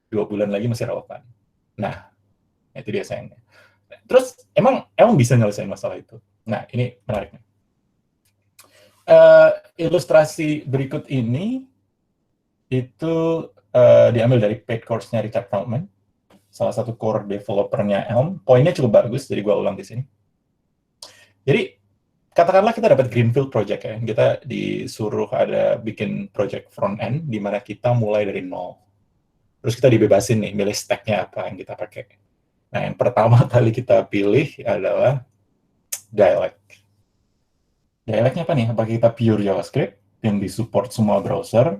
B: 2 bulan lagi masih relevan. Nah, itu dia sayangnya. Terus emang bisa nyelesain masalah itu. Nah, ini menariknya. Ilustrasi berikut ini itu diambil dari paid course-nya Richard Feldman, salah satu core developer-nya Elm. Poinnya cukup bagus, jadi gue ulang di sini. Jadi, katakanlah kita dapat greenfield project ya, kita disuruh bikin project front end, di mana kita mulai dari nol. Terus kita dibebasin nih, milih stack-nya apa yang kita pakai. Nah, yang pertama kali kita pilih adalah dialect. Dialect-nya apa nih? Apakah kita pure JavaScript yang disupport semua browser,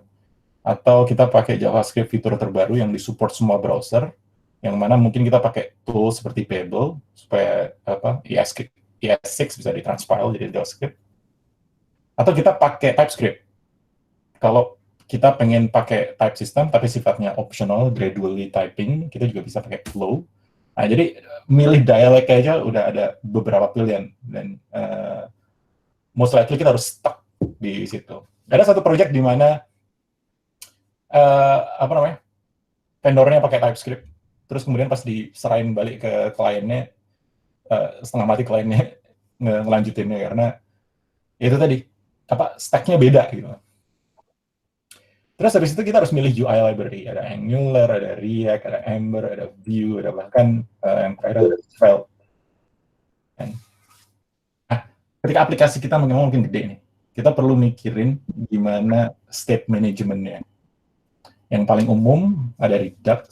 B: atau kita pakai JavaScript fitur terbaru yang disupport semua browser, yang mana mungkin kita pakai tool seperti Babel, supaya ES6 bisa ditranspile jadi JavaScript, atau kita pakai TypeScript. Kalau kita pengen pakai type system tapi sifatnya optional, gradually typing, kita juga bisa pakai Flow. Nah, jadi milih dialect aja udah ada beberapa pilihan, dan most likely kita harus stuck di situ. Ada satu project di mana vendornya pakai TypeScript, terus kemudian pas diserahin balik ke kliennya, setengah mati kliennya ngelanjutinnya karena itu tadi stack-nya beda gitu. Terus habis itu kita harus milih UI library, ada Angular, ada React, ada Ember, ada Vue, ada bahkan yang terakhir ada Svelte. Nah, ketika aplikasi kita mungkin gede nih, kita perlu mikirin gimana state management-nya. Yang paling umum ada Redux,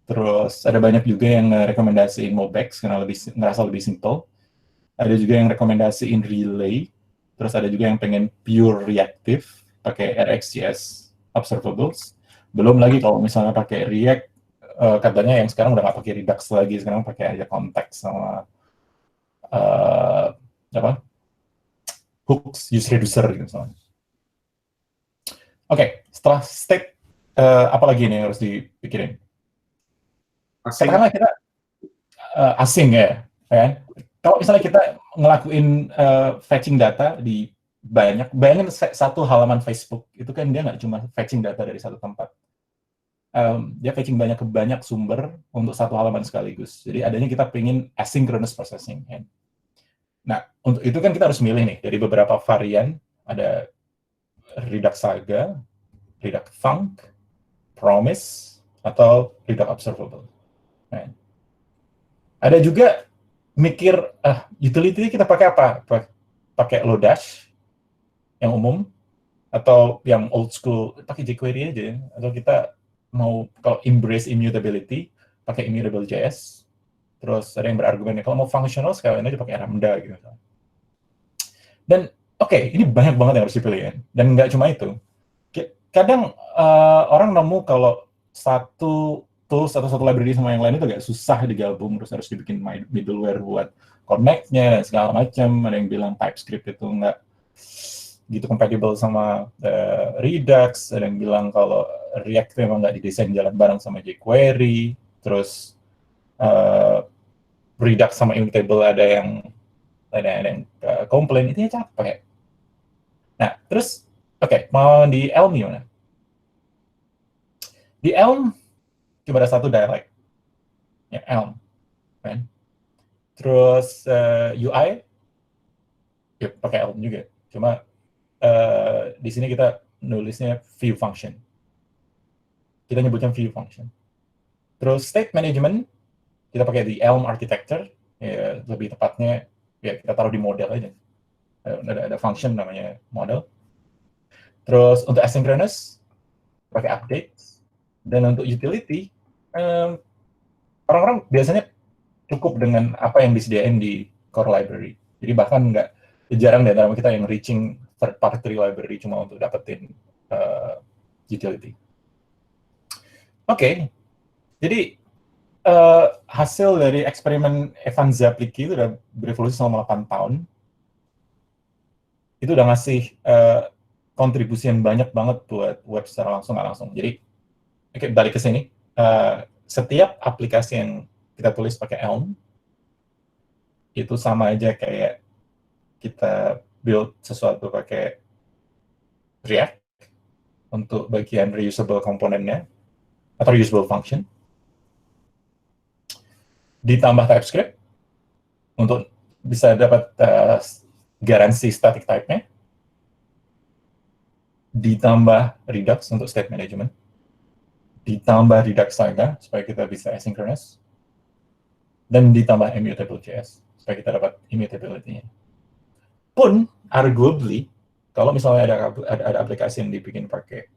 B: terus ada banyak juga yang rekomendasiin Mobex karena ngerasa lebih simple. Ada juga yang rekomendasiin Relay, terus ada juga yang pengen pure reactive, pakai RxJS observables. Belum lagi kalau misalnya pakai React, katanya yang sekarang udah nggak pakai Redux lagi, sekarang pakai aja konteks sama hooks, use reducer gitu misalnya. Oke, setelah state, apa lagi nih yang harus dipikirin? Katakanlah kita asing ya kan? Kalau misalnya kita ngelakuin fetching data di bayangin satu halaman Facebook, itu kan dia nggak cuma fetching data dari satu tempat. Dia fetching ke banyak sumber untuk satu halaman sekaligus. Jadi adanya kita pengen asynchronous processing. Kan? Nah, untuk itu kan kita harus milih nih, dari beberapa varian, ada Redux Saga, Redux Func, Promise, atau Redux Observable. Nah, ada juga mikir, utility kita pakai apa? Pakai Lodash yang umum, atau yang old school, pakai jQuery aja, atau kita mau kalau embrace immutability, pakai Immutable.js, terus ada yang berargumen, kalau mau functional sekalian aja pakai Lambda gitu. Dan ini banyak banget yang harus dipilih ya. Dan nggak cuma itu. Kadang orang nemu kalau satu tools atau satu library sama yang lain itu agak susah digabung, terus harus dibikin middleware buat connect-nya, segala macam. Ada yang bilang TypeScript itu nggak gitu compatible sama Redux, ada yang bilang kalau React memang nggak didesain jalan bareng sama jQuery, terus Redux sama Immutable ada yang komplain, itu ya capek. Nah, terus mau di Elm gimana? Di Elm cuma ada satu dialek, ya Elm, kan? Terus UI ya pakai Elm juga, cuma di sini kita nulisnya view function. Kita nyebutnya view function. Terus state management kita pakai di Elm architecture, ya lebih tepatnya ya kita taruh di model aja. Ada function namanya model. Terus untuk asynchronous pakai update, dan untuk utility orang-orang biasanya cukup dengan apa yang disediain di core library. Jadi bahkan jarang di antara kita yang reaching third party library cuma untuk dapetin utility. Oke. Jadi hasil dari eksperimen Evan Zaplicki itu udah berevolusi selama 8 tahun. Itu udah ngasih kontribusi yang banyak banget buat web secara langsung nggak langsung. Jadi balik ke sini, setiap aplikasi yang kita tulis pakai Elm itu sama aja kayak kita build sesuatu pakai React untuk bagian reusable komponennya atau reusable function, ditambah TypeScript untuk bisa dapat garansi static type-nya, ditambah Redux untuk state management, ditambah Redux Saga supaya kita bisa asynchronous, dan ditambah Immutable.js supaya kita dapat immutability-nya. Pun, arguably, kalau misalnya ada aplikasi yang dibikin pakai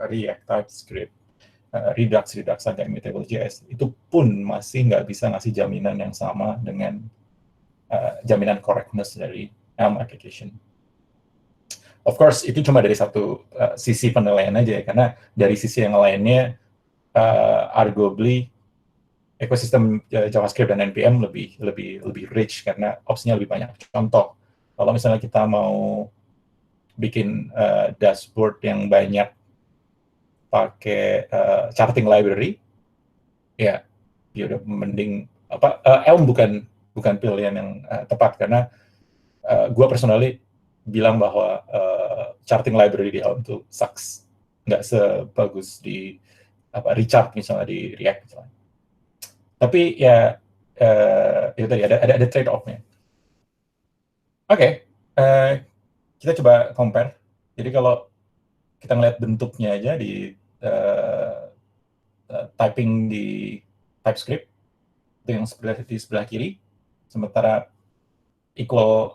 B: React, TypeScript, Redux Saga, Immutable.js, itu pun masih nggak bisa ngasih jaminan yang sama dengan jaminan correctness dari Elm application. Of course, itu cuma dari satu sisi penilaian aja ya, karena dari sisi yang lainnya, arguably ekosistem JavaScript dan NPM lebih rich karena opsinya lebih banyak. Contoh, kalau misalnya kita mau bikin dashboard yang banyak pakai charting library, ya udah mending Elm bukan pilihan yang tepat karena gue personally bilang bahwa charting library di Elm itu sucks, nggak sebagus di Richard misalnya di React misalnya. Tapi ya itu tadi ada trade off-nya. Oke, kita coba compare. Jadi kalau kita ngeliat bentuknya aja di typing di TypeScript itu yang di sebelah kiri, sementara equal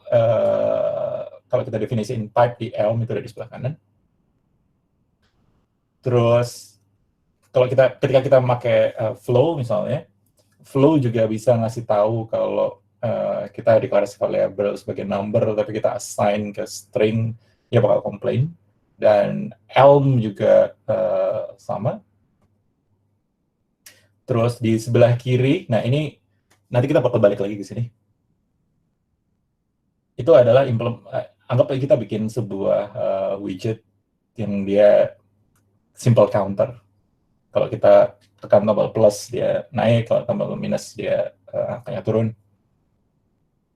B: kalau kita definisiin type di Elm itu ada di sebelah kanan. Terus kalau ketika kita pakai flow misalnya, flow juga bisa ngasih tahu kalau kita deklarasi variable sebagai number tapi kita assign ke string, ya bakal complain. Dan Elm juga sama. Terus di sebelah kiri, nah ini nanti kita bakal balik lagi ke sini. Itu adalah anggap kita bikin sebuah widget yang dia simple counter. Kalau kita tekan tombol plus dia naik, kalau tombol minus dia angkanya turun.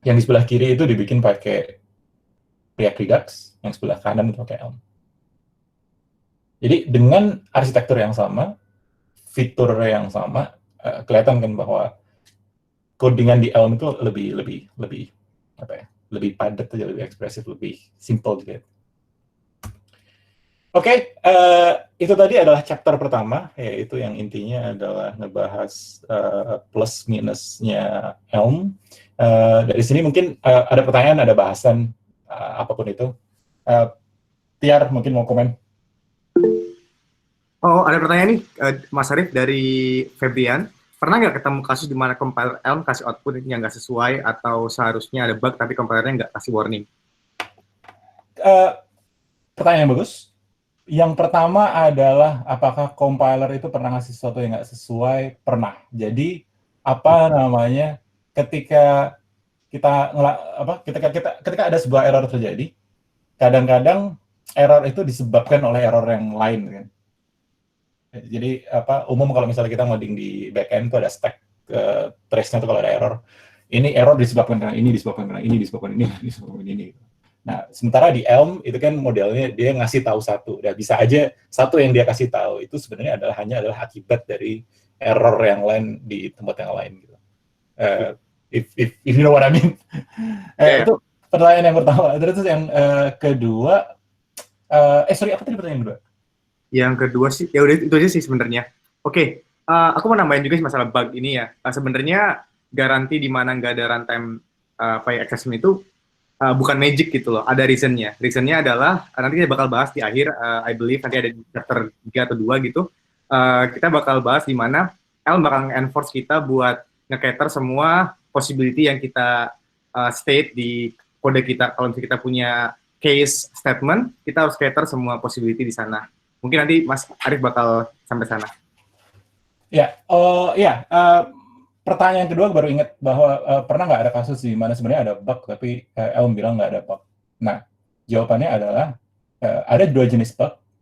B: Yang di sebelah kiri itu dibikin pakai React Redux, yang sebelah kanan itu pakai Elm. Jadi dengan arsitektur yang sama, fitur yang sama, kelihatan kan bahwa codingan di Elm itu lebih padat aja, lebih ekspresif, lebih simple juga. Oke, itu tadi adalah chapter pertama, yaitu yang intinya adalah ngebahas plus minusnya Elm. Dari sini mungkin ada pertanyaan, ada bahasan, apapun itu. Tiar mungkin mau komen.
D: Oh, ada pertanyaan nih, Mas Arif dari Febrian. Pernah nggak ketemu kasus di mana compiler Elm kasih output yang nggak sesuai atau seharusnya ada bug tapi compilernya nggak kasih warning?
B: Pertanyaan yang bagus. Yang pertama adalah apakah compiler itu pernah ngasih sesuatu yang nggak sesuai? Pernah. Jadi ketika ada sebuah error terjadi, kadang-kadang error itu disebabkan oleh error yang lain kan. Jadi umum kalau misalnya kita ngoding di backend itu ada stack trace-nya tuh kalau ada error. Ini error disebabkan karena ini, disebabkan karena ini, disebabkan ini, disebabkan ini. Nah, sementara di Elm itu kan modelnya dia ngasih tahu satu. Dan bisa aja satu yang dia kasih tahu itu sebenarnya hanya adalah akibat dari error yang lain di tempat yang lain gitu. If you know what I mean. Itu pertanyaan yang pertama. Terus yang kedua, sorry, apa tadi pertanyaan kedua?
D: Yang kedua sih, ya udah itu aja sih sebenarnya. Oke, aku mau nambahin juga sih masalah bug ini ya. Sebenarnya garansi di mana nggak ada runtime file exception itu bukan magic gitu loh. Ada reasonnya. Reasonnya adalah nanti kita bakal bahas di akhir. I believe nanti ada di chapter 3 atau 2 gitu. Kita bakal bahas di mana Elm bakal enforce kita buat nge-cater semua possibility yang kita state di kode kita. Kalau misalnya kita punya case statement, kita harus cater semua possibility di sana. Mungkin nanti Mas Arif bakal sampai sana.
B: Ya, pertanyaan kedua baru ingat bahwa pernah nggak ada kasus di mana sebenarnya ada bug tapi Elm bilang nggak ada bug. Nah, jawabannya adalah ada dua jenis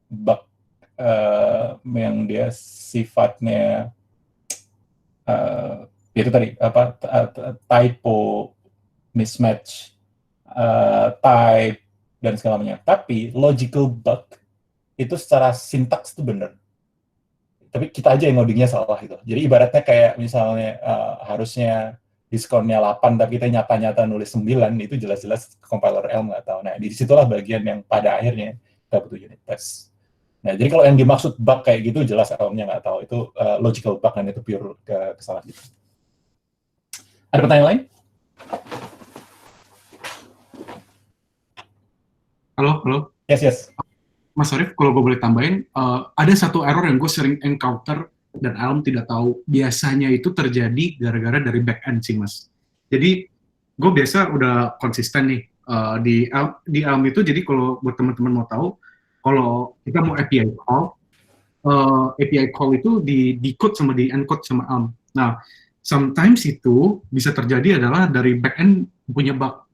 B: bug yang dia sifatnya itu tadi typo, mismatch, type dan segala macam. Tapi logical bug itu secara sintaks itu benar. Tapi kita aja yang ngodingnya salah gitu. Jadi ibaratnya kayak misalnya harusnya diskonnya 8 tapi kita nyata-nyata nulis 9, itu jelas-jelas compiler Elm nggak tahu. Nah, disitulah bagian yang pada akhirnya kita butuh unit test. Nah, jadi kalau yang dimaksud bug kayak gitu jelas Elm-nya nggak tahu. Itu logical bug dan itu pure kesalahan gitu. Ada pertanyaan lain?
A: Halo?
B: Yes.
A: Mas Arif, kalau gue boleh tambahin, ada satu error yang gue sering encounter dan Elm tidak tahu. Biasanya itu terjadi gara-gara dari back-end sih, Mas. Jadi, gue biasa udah konsisten nih di Elm itu. Jadi, kalau buat teman-teman mau tahu, kalau kita mau API call itu di-decode sama di-encode sama Elm. Nah, sometimes itu bisa terjadi adalah dari back-end punya bug.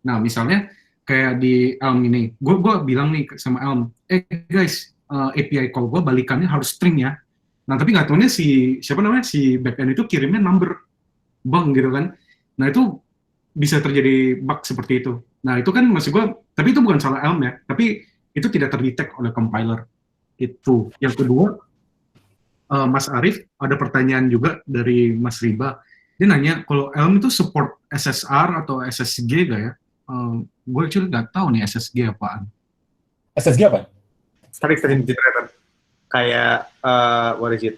A: Nah, misalnya, kayak di Elm ini, gue bilang nih sama Elm, guys, API call gue balikannya harus string ya. Nah, tapi nggak tahunya si backend itu kirimnya number bang gitu kan. Nah, itu bisa terjadi bug seperti itu. Nah, itu kan maksud gue, tapi itu bukan salah Elm ya, tapi itu tidak terdetek oleh compiler. Itu. Yang kedua, Mas Arif, ada pertanyaan juga dari Mas Riba. Dia nanya, kalau Elm itu support SSR atau SSG nggak ya? Gue actually nggak tahu nih SSG apaan.
B: SSG apa?
D: Static Stream Generator. Kayak, what is it?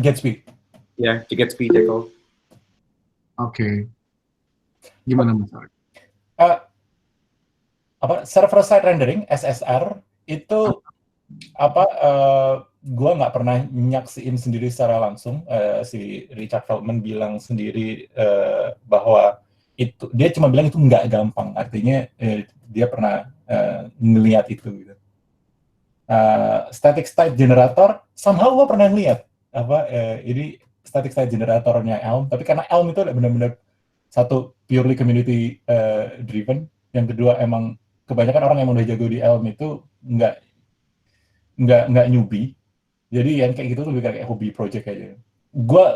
B: Gatsby.
D: Ya, Gatsby, Jekyll.
A: Oke. Gimana Mas Arif?
B: Server side rendering SSR itu gue nggak pernah nyaksiin sendiri secara langsung. Si Richard Feldman bilang sendiri bahwa itu dia cuma bilang itu nggak gampang. Artinya dia pernah ngelihat itu gitu. Static state generator somehow gue pernah ngelihat ini static state generatornya Elm, tapi karena Elm itu benar-benar satu purely community driven, yang kedua emang kebanyakan orang yang udah jago di Elm itu nggak newbie, jadi yang kayak gitu tuh lebih kayak hobi project aja. Gue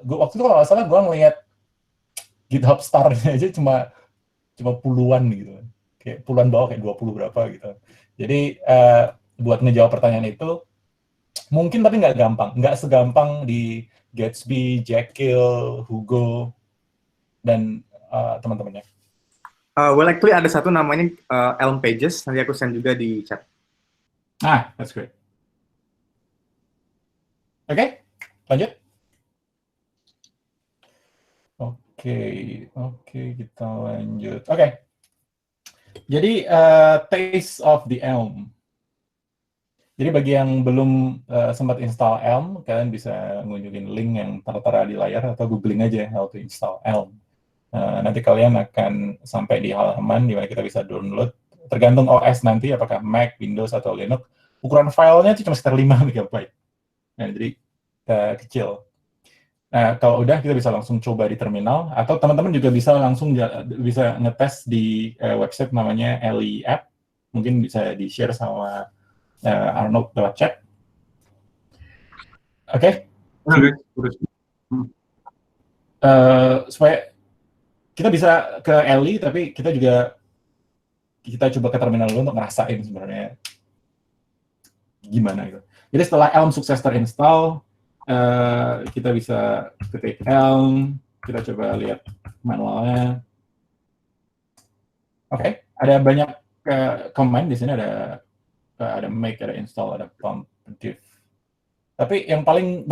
B: waktu itu kalau nggak salah gue ngelihat GitHub star-nya aja cuma puluhan gitu, kayak puluhan bawah, kayak 20 berapa gitu. Jadi buat ngejawab pertanyaan itu mungkin, tapi nggak gampang, nggak segampang di Gatsby, Jekyll, Hugo dan teman-temannya.
D: Well, actually ada satu namanya Elm Pages, nanti aku send juga di chat.
B: That's great. Oke, lanjut. Oke, kita lanjut. Oke. Jadi, Taste of the Elm. Jadi bagi yang belum sempat install Elm, kalian bisa ngunjungin link yang tertera di layar atau googling aja how to install Elm. Nanti kalian akan sampai di halaman di mana kita bisa download. Tergantung OS nanti, apakah Mac, Windows, atau Linux. Ukuran filenya itu cuma sekitar 5 MB. Nah, jadi kecil. Nah, kalau udah kita bisa langsung coba di terminal, atau teman-teman juga bisa langsung bisa ngetes di website namanya Ellie App. Mungkin bisa di-share sama Arnold lewat chat. Oke. Supaya kita bisa ke Ellie, tapi kita coba ke terminal dulu untuk ngerasain sebenarnya gimana gitu. Jadi setelah Elm sukses terinstall, kita bisa ketik Elm, kita coba lihat manualnya. Oke, ada banyak command di sini, ada make, ada install, ada pump, diff. Tapi yang paling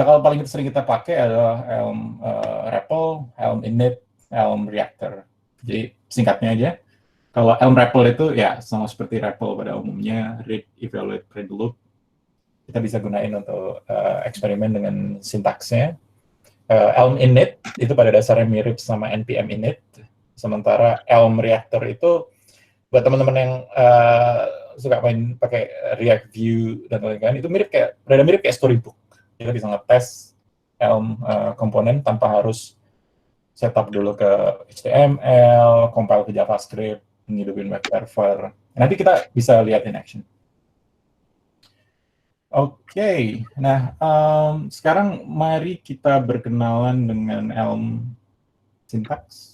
B: sering kita pakai adalah Elm REPL, Elm init, Elm reactor. Jadi singkatnya aja, kalau Elm REPL itu ya sama seperti REPL pada umumnya, read, evaluate, print loop. Kita bisa gunain untuk eksperimen dengan sintaksnya. Elm init itu pada dasarnya mirip sama npm init, sementara Elm reactor itu buat teman-teman yang suka main pakai React View dan lain-lain, itu mirip kayak storybook. Kita bisa ngetes Elm komponen tanpa harus setup dulu ke HTML, compile ke JavaScript, ngidupin web server. Nanti kita bisa lihat in action. Oke, nah sekarang mari kita berkenalan dengan Elm syntax.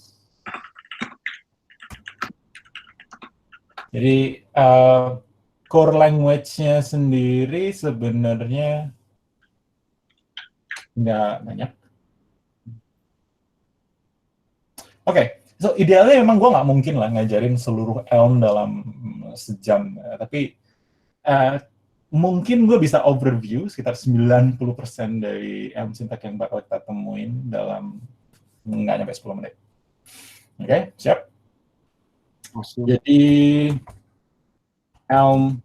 B: Jadi core language-nya sendiri sebenarnya nggak banyak. Oke, so idealnya memang gue nggak mungkin lah ngajarin seluruh Elm dalam sejam, tapi mungkin gue bisa overview sekitar 90% dari Elm syntax yang bakal kita temuin dalam nggak nyampe 10 menit. Oke, siap?
A: Awesome.
B: Jadi Elm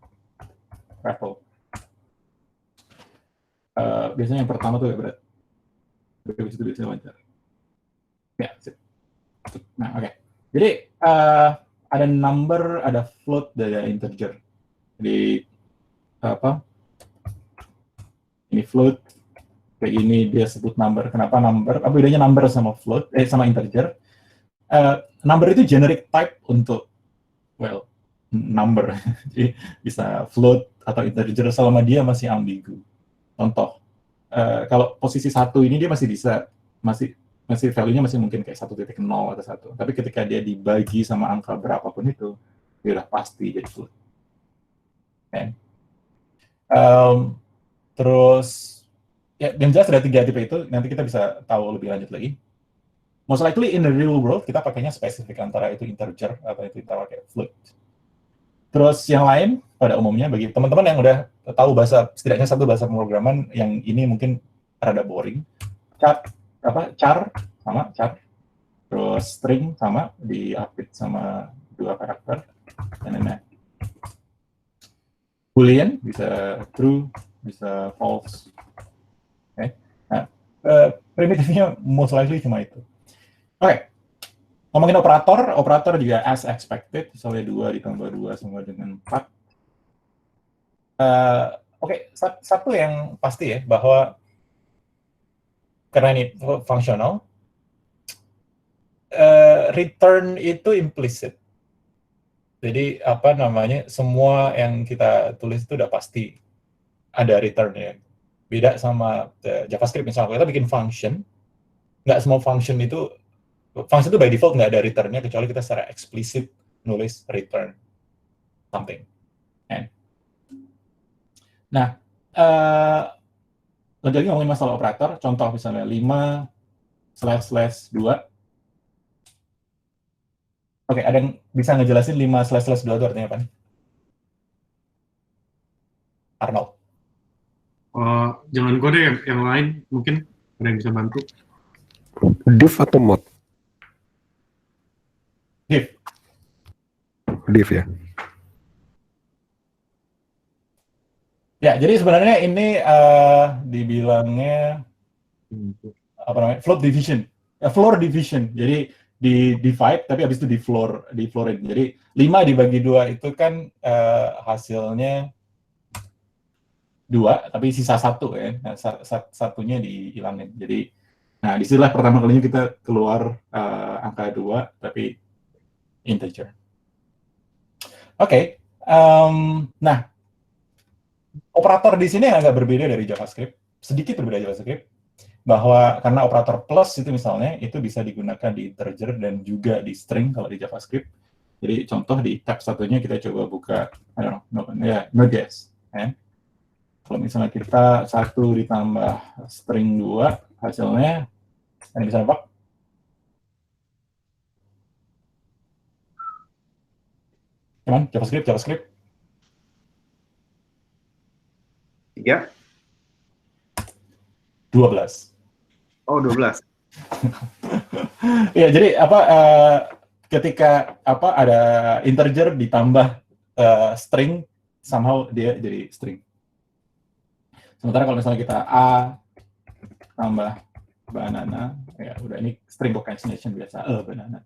B: REPL. Biasanya yang pertama tuh ya berat. Habis itu biasanya lancar. Ya, sip. Nah, oke. Jadi ada number, ada float, ada integer. Jadi ini float, kayak ini dia sebut number. Kenapa number? Apa bedanya number sama float? Sama integer? Number itu generic type untuk number. Jadi bisa float atau integer selama dia masih ambigu. Contoh, kalau posisi 1 ini dia masih value-nya masih mungkin kayak 1.0 atau 1. Tapi ketika dia dibagi sama angka berapapun itu, dia udah pasti jadi float. Okay. Terus ya, yang jelas ada 3 tipe itu, nanti kita bisa tahu lebih lanjut lagi. Most likely in the real world kita pakainya spesifik antara itu integer atau itu kita pakai float. Terus yang lain pada umumnya bagi teman-teman yang udah tahu setidaknya satu bahasa pemrograman yang ini mungkin rada boring. Char sama char. Terus string sama di-update sama 2 karakter. Dan lain-lain. Boolean bisa true, bisa false. Okay. Nah, primitifnya most likely cuma itu. Oke. Ngomongin operator juga as expected, misalnya 2 ditambah 2 sama dengan 4. Oke, satu yang pasti ya, bahwa karena ini fungsional, return itu implicit. Jadi semua yang kita tulis itu udah pasti ada return-nya. Beda sama JavaScript misalnya, kita bikin function, nggak semua function itu by default nggak ada return-nya, kecuali kita secara eksplisit nulis return something. Nah, lagi ngomongin masalah operator, contoh misalnya 5//2. Oke, ada yang bisa ngejelasin 5//2 itu artinya apa? Arnold.
A: Jangan gue deh, yang lain mungkin ada yang bisa bantu.
E: Div atau mod? Div ya.
B: Ya, jadi sebenarnya ini dibilangnya floor division. Jadi di divide tapi habis itu di floorin. Jadi 5 dibagi 2 itu kan hasilnya 2, tapi sisa 1 ya. Nah, satunya dihilangin. Jadi Nah, disinilah pertama kalinya kita keluar angka 2, tapi integer. Oke, nah, operator di sini agak berbeda dari JavaScript, sedikit berbeda JavaScript, bahwa karena operator plus itu misalnya, itu bisa digunakan di integer dan juga di string kalau di JavaScript. Jadi contoh di tab satunya kita coba buka, I don't know, Node.js. Kalau misalnya kita 1 ditambah string 2, hasilnya, ini bisa nebak? Cuman JavaScript.
D: 3.
B: 12.
D: Oh, 12.
B: Ya, jadi ketika ada integer ditambah string, somehow dia jadi string. Sementara kalau misalnya kita A tambah banana, ya udah ini string concatenation biasa, banana.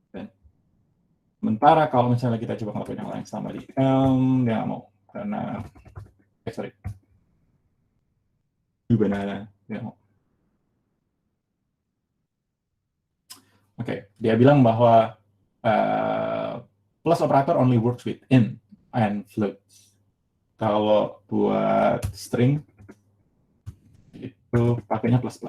B: Dan sementara kalau misalnya kita coba ngelakuin yang lain sama di dia nggak mau, karena banana, dia nggak mau. Oke, dia bilang bahwa plus operator only works with int and floats. Kalau buat string itu pakainya plus.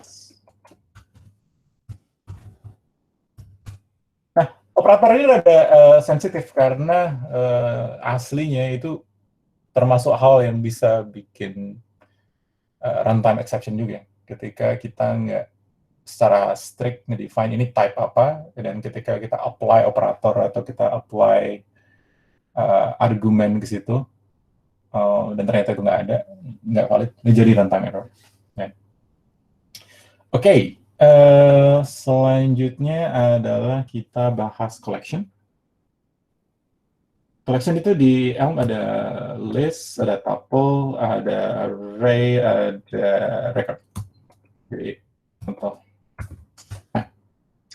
B: Nah, operator ini rada sensitif karena aslinya itu termasuk hal yang bisa bikin runtime exception juga. Ketika kita nggak secara strict ngedefine ini type apa, dan ketika kita apply operator atau kita apply argumen ke situ, dan ternyata itu nggak valid, ini jadi runtime error. Oke, selanjutnya adalah kita bahas collection. Collection itu di Elm ada list, ada tuple, ada array, ada record. Jadi contoh. Nah,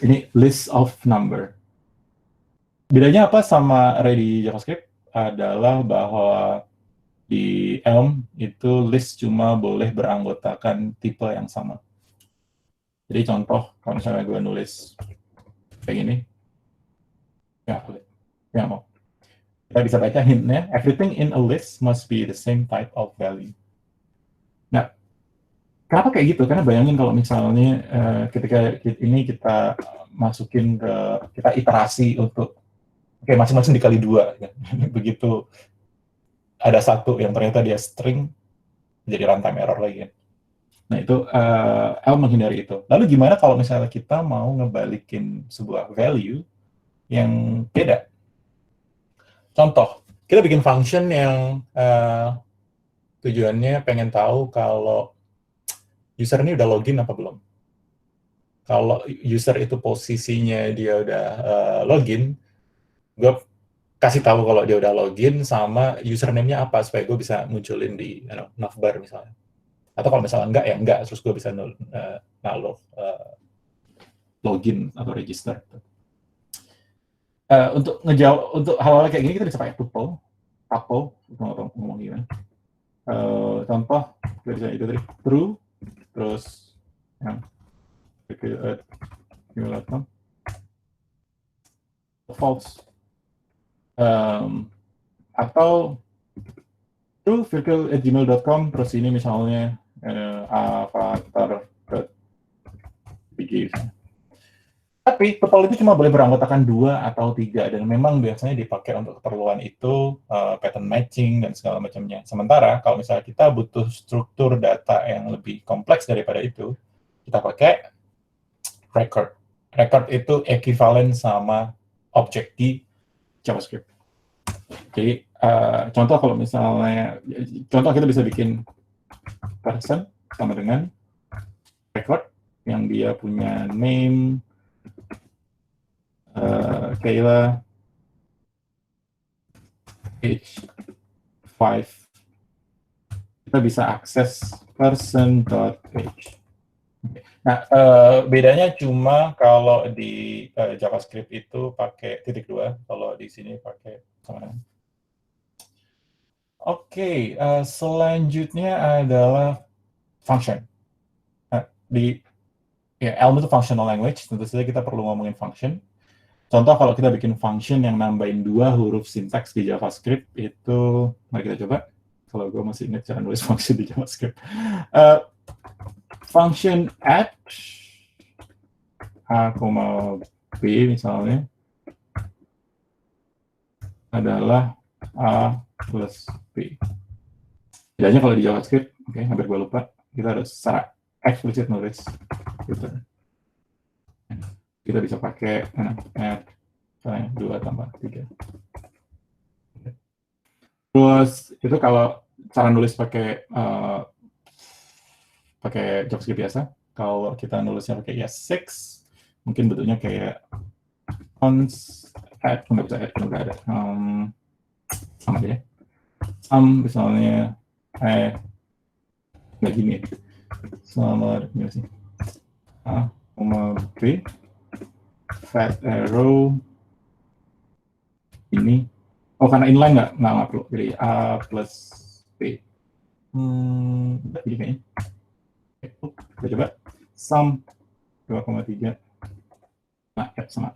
B: ini list of number. Bedanya apa sama array di JavaScript? Adalah bahwa di Elm itu list cuma boleh beranggotakan tipe yang sama. Jadi contoh, kalau misalnya gue nulis kayak gini, ya mau. Kita bisa baca hintnya, everything in a list must be the same type of value. Nah, kenapa kayak gitu? Karena bayangin kalau misalnya ketika ini kita masukin kita iterasi untuk, masing-masing dikali 2. Ya. Begitu ada satu yang ternyata dia string, jadi runtime error lagi. Nah, itu Elm menghindari itu. Lalu gimana kalau misalnya kita mau ngebalikin sebuah value yang beda? Contoh, kita bikin function yang tujuannya pengen tahu kalau user ini udah login apa belum. Kalau user itu posisinya dia udah login, gue kasih tahu kalau dia udah login sama username-nya apa supaya gue bisa munculin di navbar misalnya. Atau kalau misalnya enggak, ya enggak, terus gue bisa login atau register. Untuk hal-hal kayak gini kita bisa pakai tuple, ngomong gimana. Contoh, kita bisa itu tadi, true, terus yang false, atau true virtual@gmail.com, terus ini misalnya avatar.bg. Tapi tuple itu cuma boleh beranggotakan 2 atau 3, dan memang biasanya dipakai untuk keperluan itu, pattern matching dan segala macamnya. Sementara kalau misalnya kita butuh struktur data yang lebih kompleks daripada itu, kita pakai record. Record itu ekivalen sama objek di JavaScript. Jadi contoh kalau misalnya, kita bisa bikin person sama dengan record yang dia punya name Kayla, age 5. Kita bisa akses person.page. Nah, bedanya cuma kalau di JavaScript itu pakai .2, kalau di sini pakai sama dengan. Oke, selanjutnya adalah function. Nah, di Ya, Elm itu functional language, tentu saja kita perlu ngomongin function. Contoh kalau kita bikin function yang nambahin 2 huruf sintaks di JavaScript, itu, mari kita coba. Kalau gue masih ingat cara nulis function di JavaScript. Function add A, B misalnya, adalah A plus B. Bedanya kalau di JavaScript, oke, hampir gue lupa, kita harus secara explicit nulis gitu. Kita bisa pakai add 2 tambah 3. Terus itu kalau cara nulis pakai JavaScript biasa. Kalau kita nulisnya pakai ES6, mungkin bentuknya kayak cons add, nggak bisa add, nggak ada. Sama aja ya. Misalnya nggak gini. Sama gimana sih? A, B, fat arrow ini. Oh, karena inline nggak perlu. Jadi A plus B. Jadi kayaknya. Kita coba. Sum 2,3. Nah, sama.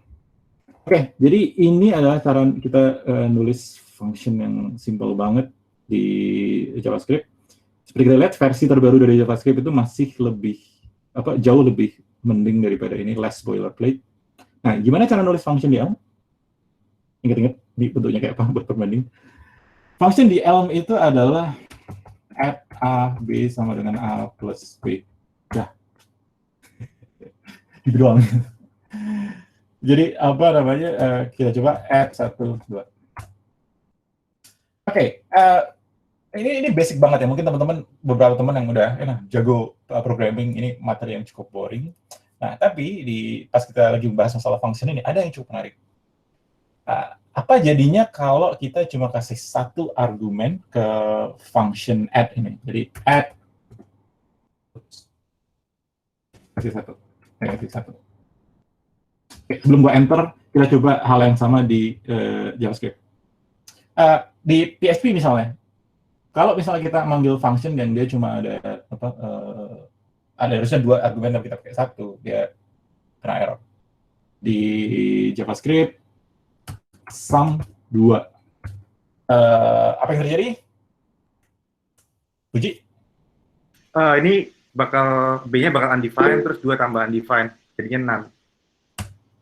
B: Oke, jadi ini adalah cara kita nulis function yang simple banget di JavaScript. Seperti kita lihat, versi terbaru dari JavaScript itu masih jauh lebih mending daripada ini, less boilerplate. Nah, gimana cara nulis function di Elm? Ingat-ingat di bentuknya kayak apa buat perbanding. Function di Elm itu adalah add A, B sama dengan A plus B. Ya. Gitu doang. Jadi apa namanya, kita coba add 1, 2. Oke, ini basic banget ya. Mungkin beberapa teman yang udah jago programming, ini materi yang cukup boring. Nah, tapi pas kita lagi membahas masalah function ini, ada yang cukup menarik. Apa jadinya kalau kita cuma kasih 1 argumen ke function add ini? Jadi add kasih 1. Oke, sebelum gua enter, kita coba hal yang sama di JavaScript. Di PHP misalnya, kalau misalnya kita manggil function dan dia cuma ada harusnya 2 argumen tapi kita pakai 1, dia kena error. Di JavaScript sum 2. Apa yang terjadi? Puji?
D: Ini B-nya bakal undefined, terus 2 tambah undefined, jadinya none.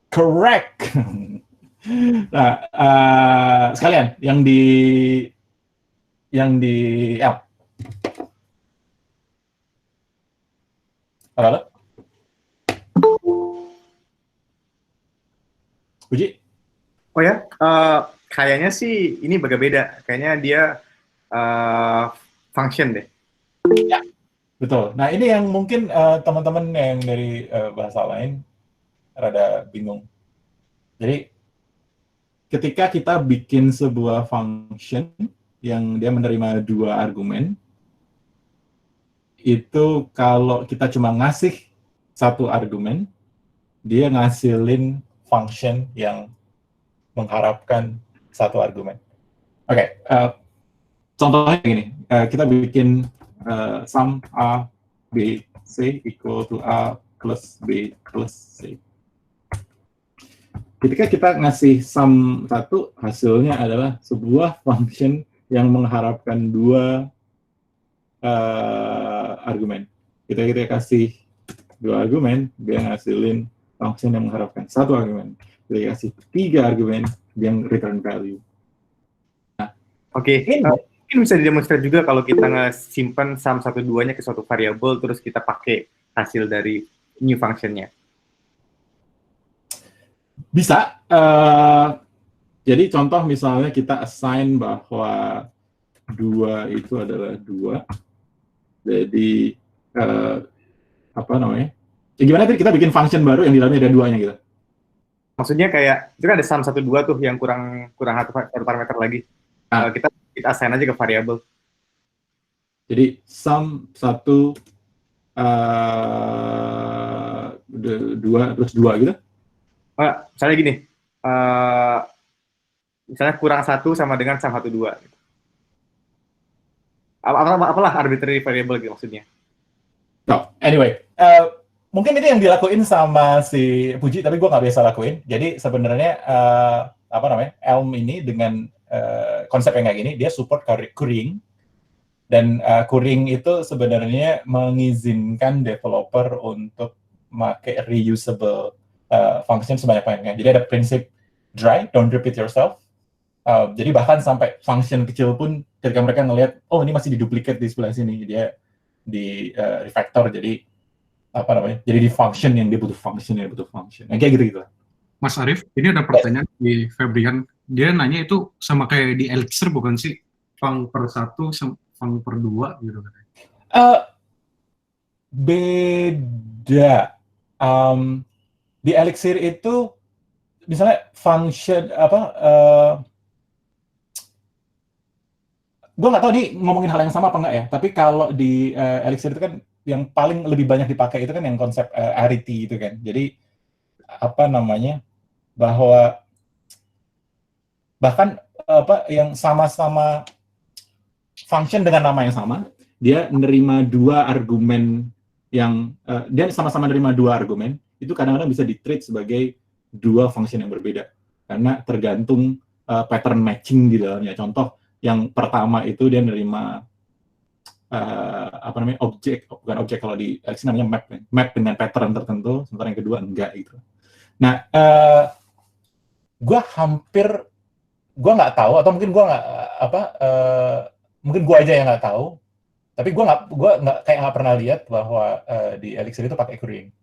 B: Correct. Nah, sekalian yang di L. Halo? Puji?
D: Oh ya, kayaknya sih ini beda. Kayaknya dia function deh.
B: Ya, betul. Nah, ini yang mungkin teman-teman yang dari bahasa lain rada bingung. Jadi, ketika kita bikin sebuah function yang dia menerima 2 argumen, itu kalau kita cuma ngasih 1 argumen, dia ngasilin function yang mengharapkan 1 argumen. Oke, contohnya gini, kita bikin sum A, B, C equal to A plus B plus C. Ketika kita ngasih sum 1, hasilnya adalah sebuah function yang mengharapkan 2 argumen. Kita kasih 2 argumen, dia ngasilin function yang mengharapkan 1 argumen. Kita kasih 3 argumen, dia return value. Nah,
D: Oke. Mungkin bisa didemonstrasi juga kalau kita nge-simpan sum 1-2-nya ke suatu variabel, terus kita pakai hasil dari new function-nya.
B: Bisa. Jadi contoh misalnya kita assign bahwa 2 itu adalah 2. Jadi apa namanya? Ya gimana tadi kita bikin function baru yang di dalamnya ada 2-nya gitu.
D: Maksudnya kayak itu kan ada sum 1-2 tuh yang kurang 1 parameter lagi. Kita assign aja ke variabel.
B: Jadi sum 1 2 terus 2 gitu.
D: Misalnya gini, misalnya kurang 1 sama dengan sum 1-2. Gitu. Apalah arbitrary variable gitu maksudnya.
B: No, anyway, mungkin itu yang dilakuin sama si Puji, tapi gue nggak biasa lakuin. Jadi sebenarnya apa namanya, Elm ini dengan konsep yang kayak gini, dia support currying, dan currying itu sebenarnya mengizinkan developer untuk pakai reusable function sebanyak-banyaknya. Jadi ada prinsip dry, don't repeat yourself. Jadi bahkan sampai function kecil pun ketika mereka ngelihat, oh ini masih diduplicate di sebelah sini, dia di refactor, jadi apa namanya, jadi di function yang dia butuh function, yang kayak gitu-gitu.
A: Mas Arif, ini ada pertanyaan di Febrian. Dia nanya itu sama kayak di Elixir bukan sih? Fung per 1, fung per 2 gitu kan?
B: Beda. Di Elixir itu misalnya function apa? Gue nggak tahu nih ngomongin hal yang sama apa enggak ya. Tapi kalau di Elixir itu kan yang paling lebih banyak dipakai itu kan yang konsep arity itu kan. Jadi apa namanya, bahwa bahkan apa yang sama-sama function dengan nama yang sama, dia nerima dua argumen yang dia sama-sama nerima dua argumen, itu kadang-kadang bisa di-treat sebagai dua function yang berbeda karena tergantung pattern matching di dalamnya. Contoh yang pertama itu dia nerima apa namanya, bukan objek, kalau di Elixir namanya map dengan pattern tertentu, sementara yang kedua enggak gitu. Nah, gue nggak tahu, atau mungkin gue nggak mungkin gue aja yang nggak tahu, tapi gue nggak pernah lihat bahwa di Elixir itu pakai currying.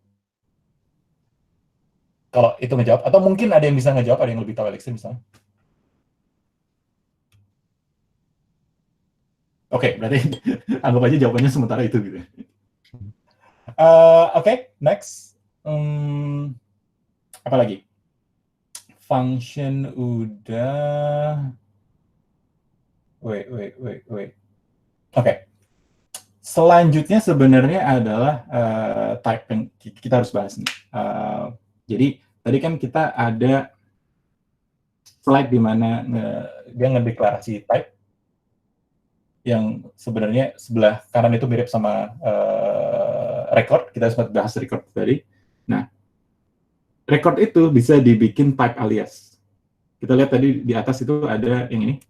B: Kalau itu ngejawab, atau mungkin ada yang bisa ngejawab, ada yang lebih tahu Elixir misalnya. Oke, berarti anggap aja jawabannya sementara itu gitu. Oke, next. Apa lagi? Function udah. Wait. Oke. Selanjutnya sebenarnya adalah type yang kita harus bahas nih. Jadi tadi kan kita ada slide di mana dia ngedeklarasi type yang sebenarnya sebelah kanan itu mirip sama record. Kita sempat bahas record tadi. Nah, record itu bisa dibikin type alias. Kita lihat tadi di atas itu ada yang ini,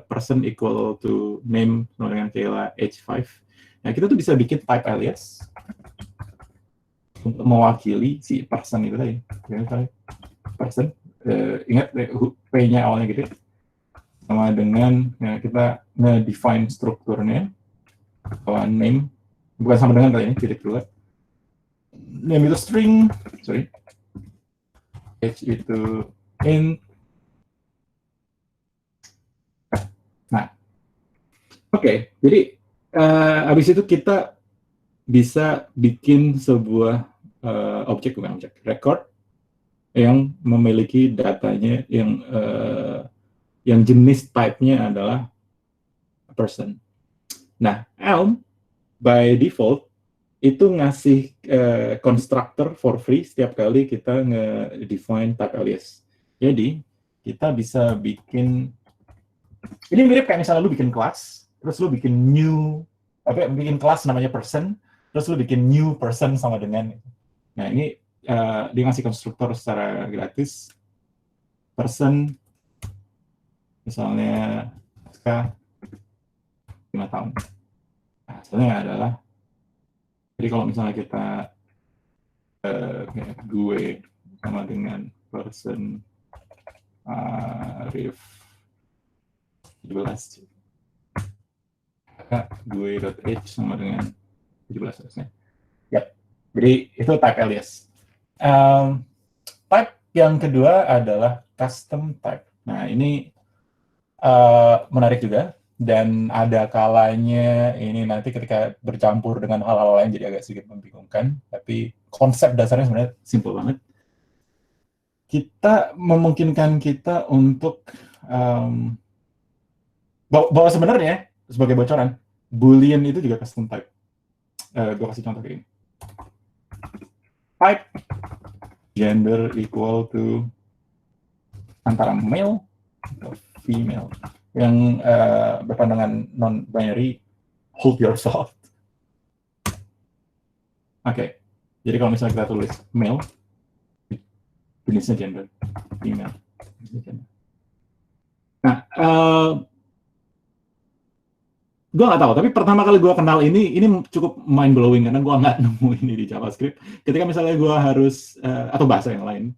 B: person equal to name dengan Kayla age 5. Nah, kita tuh bisa bikin type alias untuk mewakili si person itu tadi. Person, ingat P-nya awalnya gitu, sama dengan kita nge-define strukturnya, kalau name, bukan sama dengan kali ini, titik dulu. Name itu string, age itu int. Nah, oke, jadi habis itu kita bisa bikin sebuah objek record yang memiliki datanya yang jenis type-nya adalah person. Nah, Elm by default itu ngasih constructor for free setiap kali kita nge-define type alias. Jadi, kita bisa bikin, ini mirip kayak misalnya lu bikin kelas, terus lu bikin bikin kelas namanya person, terus lu bikin new person sama dengan. Nah, ini dia ngasih konstruktor secara gratis, person, misalnya SK 5 tahun. Nah, hasilnya adalah, jadi kalau misalnya kita gue sama dengan person Arif 17, maka gue.age sama dengan 17 harusnya. Yap. Jadi itu type alias. Type yang kedua adalah custom type. Nah, ini menarik juga, dan ada kalanya ini nanti ketika bercampur dengan hal-hal lain jadi agak sedikit membingungkan, tapi konsep dasarnya sebenarnya simple banget. Kita memungkinkan kita untuk bahwa sebenarnya sebagai bocoran, Boolean itu juga custom type. Gue kasih contoh kayak ini. Type gender equal to antara male atau female, yang berpandangan non-binary, hold yourself. Oke. Jadi kalau misalnya kita tulis male, jenisnya gender, female. Nah, gue nggak tahu, tapi pertama kali gue kenal ini cukup mind blowing karena gue nggak nemu ini di JavaScript. Ketika misalnya gue harus atau bahasa yang lain,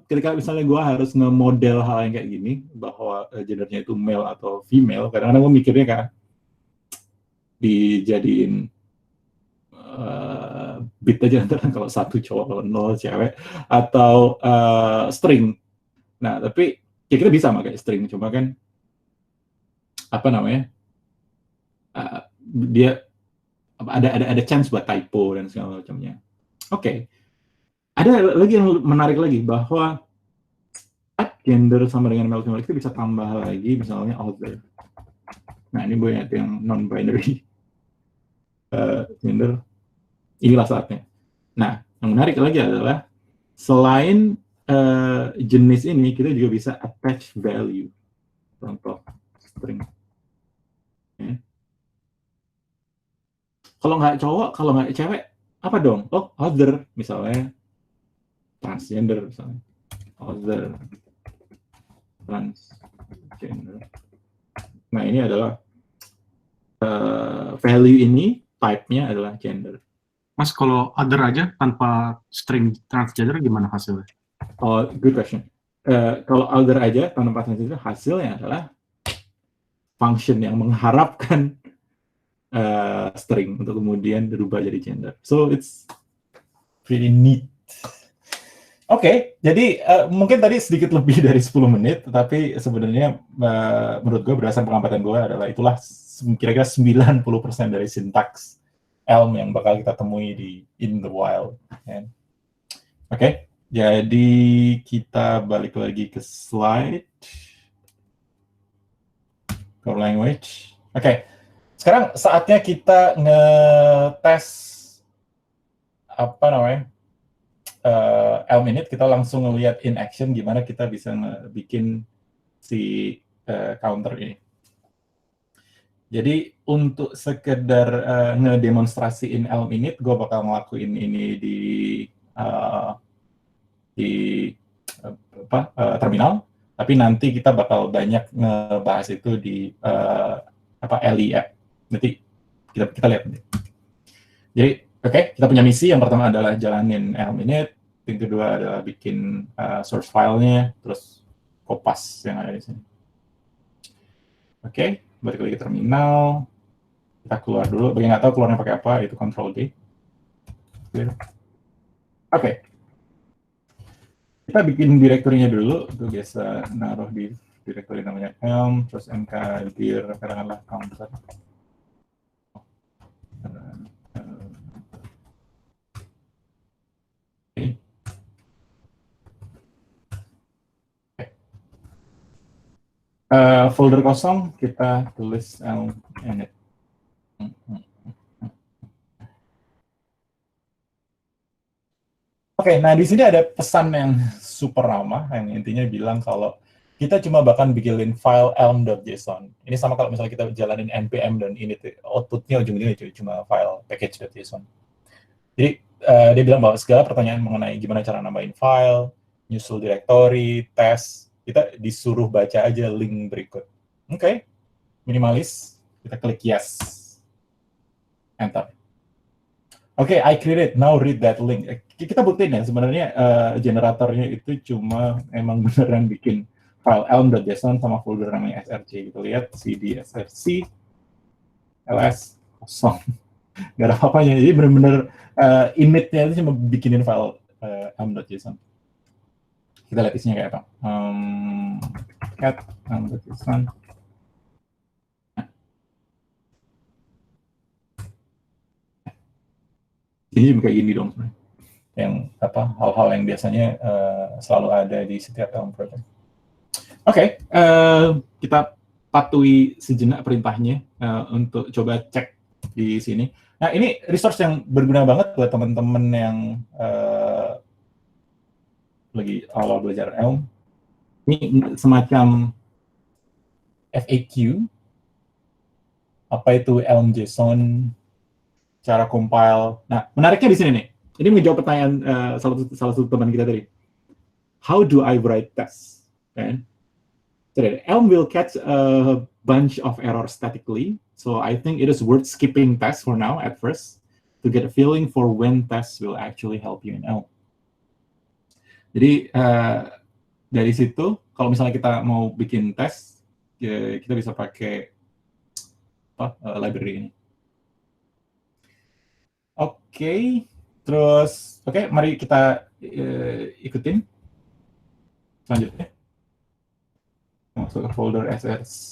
B: ketika misalnya gue harus nge-model hal yang kayak gini bahwa gendernya itu male atau female, kadang-kadang gue mikirnya kan dijadiin bit aja antara kalau satu cowok kalau nol cewek atau string. Nah tapi ya kita bisa pakai string, cuma kan apa namanya? Dia ada chance buat typo dan segala macamnya. Oke. Ada lagi yang menarik lagi bahwa gender sama dengan male female itu bisa tambah lagi misalnya other. Nah ini banyak yang non-binary gender. Inilah saatnya. Nah yang menarik lagi adalah selain jenis ini kita juga bisa attach value. Contoh string. Ya. Kalau nggak cowok, kalau nggak cewek, apa dong? Oh, other, misalnya transgender, misalnya other, transgender. Nah, ini adalah value ini, type-nya adalah gender.
A: Mas, kalau other aja tanpa string transgender gimana hasilnya?
B: Oh, good question. Kalau other aja tanpa transgender, hasilnya adalah function yang mengharapkan string untuk kemudian berubah jadi gender. So it's pretty neat. Oke, jadi mungkin tadi sedikit lebih dari 10 menit, tapi sebenarnya menurut gue berdasarkan pengamatan gue adalah itulah kira-kira 90% dari sintaks Elm yang bakal kita temui in the wild. Oke, jadi kita balik lagi ke slide. Core language. Oke. Sekarang saatnya kita ngetes apa namanya Elm init, kita langsung ngelihat in action gimana kita bisa bikin si counter ini. Jadi untuk sekedar ngedemonstrasiin Elm init, gue bakal ngelakuin ini di terminal, tapi nanti kita bakal banyak ngebahas itu di LI app. Nanti kita lihat nanti. Jadi, oke, kita punya misi. Yang pertama adalah jalanin Elm init. Yang kedua adalah bikin source file-nya, terus kopas yang ada di sini. Oke, balik lagi ke terminal. Kita keluar dulu. Bagi nggak tahu keluarnya pakai apa, itu Ctrl D. Oke. Kita bikin direktorinya dulu. Itu biasa naruh di direktori namanya Elm, terus mk dir, katakanlah counter. Folder kosong kita tulis Elm init. Oke, nah di sini ada pesan yang super ramah yang intinya bilang kalau kita cuma bakal bikin file elm.json. Ini sama kalau misalnya kita jalanin npm dan init, outputnya ujung-ujungnya cuma file package.json. Jadi dia bilang bahwa segala pertanyaan mengenai gimana cara nambahin file, nyusul directory, tes, kita disuruh baca aja link berikut. Oke, minimalis, kita klik yes, enter. Oke, I created, now read that link. Kita buktiin ya, sebenarnya generatornya itu cuma emang beneran bikin file elm.json sama folder namanya src. Kita lihat cd src ls kosong, nggak ada apa-apanya. Jadi bener-bener initnya itu cuma bikinin file elm.json. Kita lihat isinya kayak apa. Cat elm.json. Ini juga kayak gini dong sebenarnya. Yang apa hal-hal yang biasanya selalu ada di setiap Elm project. Oke, kita patuhi sejenak perintahnya untuk coba cek di sini. Nah, ini resource yang berguna banget buat teman-teman yang lagi awal belajar Elm. Ini semacam FAQ. Apa itu Elm JSON? Cara compile. Nah, menariknya di sini nih. ini menjawab pertanyaan salah satu teman kita tadi. How do I write tests? Kan? Jadi, Elm will catch a bunch of errors statically, so I think it is worth skipping tests for now at first to get a feeling for when tests will actually help you in Elm. Jadi dari situ, kalau misalnya kita mau bikin tes, kita bisa pakai library ini. Oke, terus mari kita ikutin selanjutnya. Masuk ke folder SRC,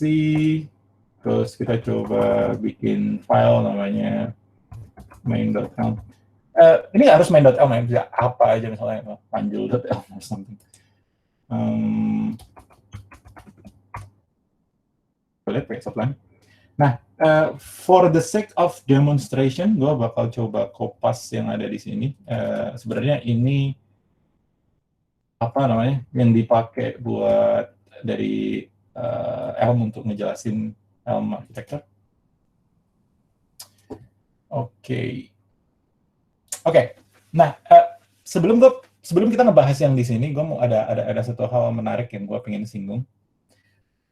B: terus kita coba bikin file namanya main.elm. Ini harus main.elm ya, bisa apa aja misalnya panjul.elm or something. Lihat pakai subline. Nah, for the sake of demonstration, gue bakal coba kopas yang ada di sini. Sebenarnya ini apa namanya yang dipakai buat dari Elm untuk ngejelasin Elm architecture. Oke. Nah, sebelum kita ngebahas yang di sini, gue mau ada satu hal menarik yang gue pengen singgung,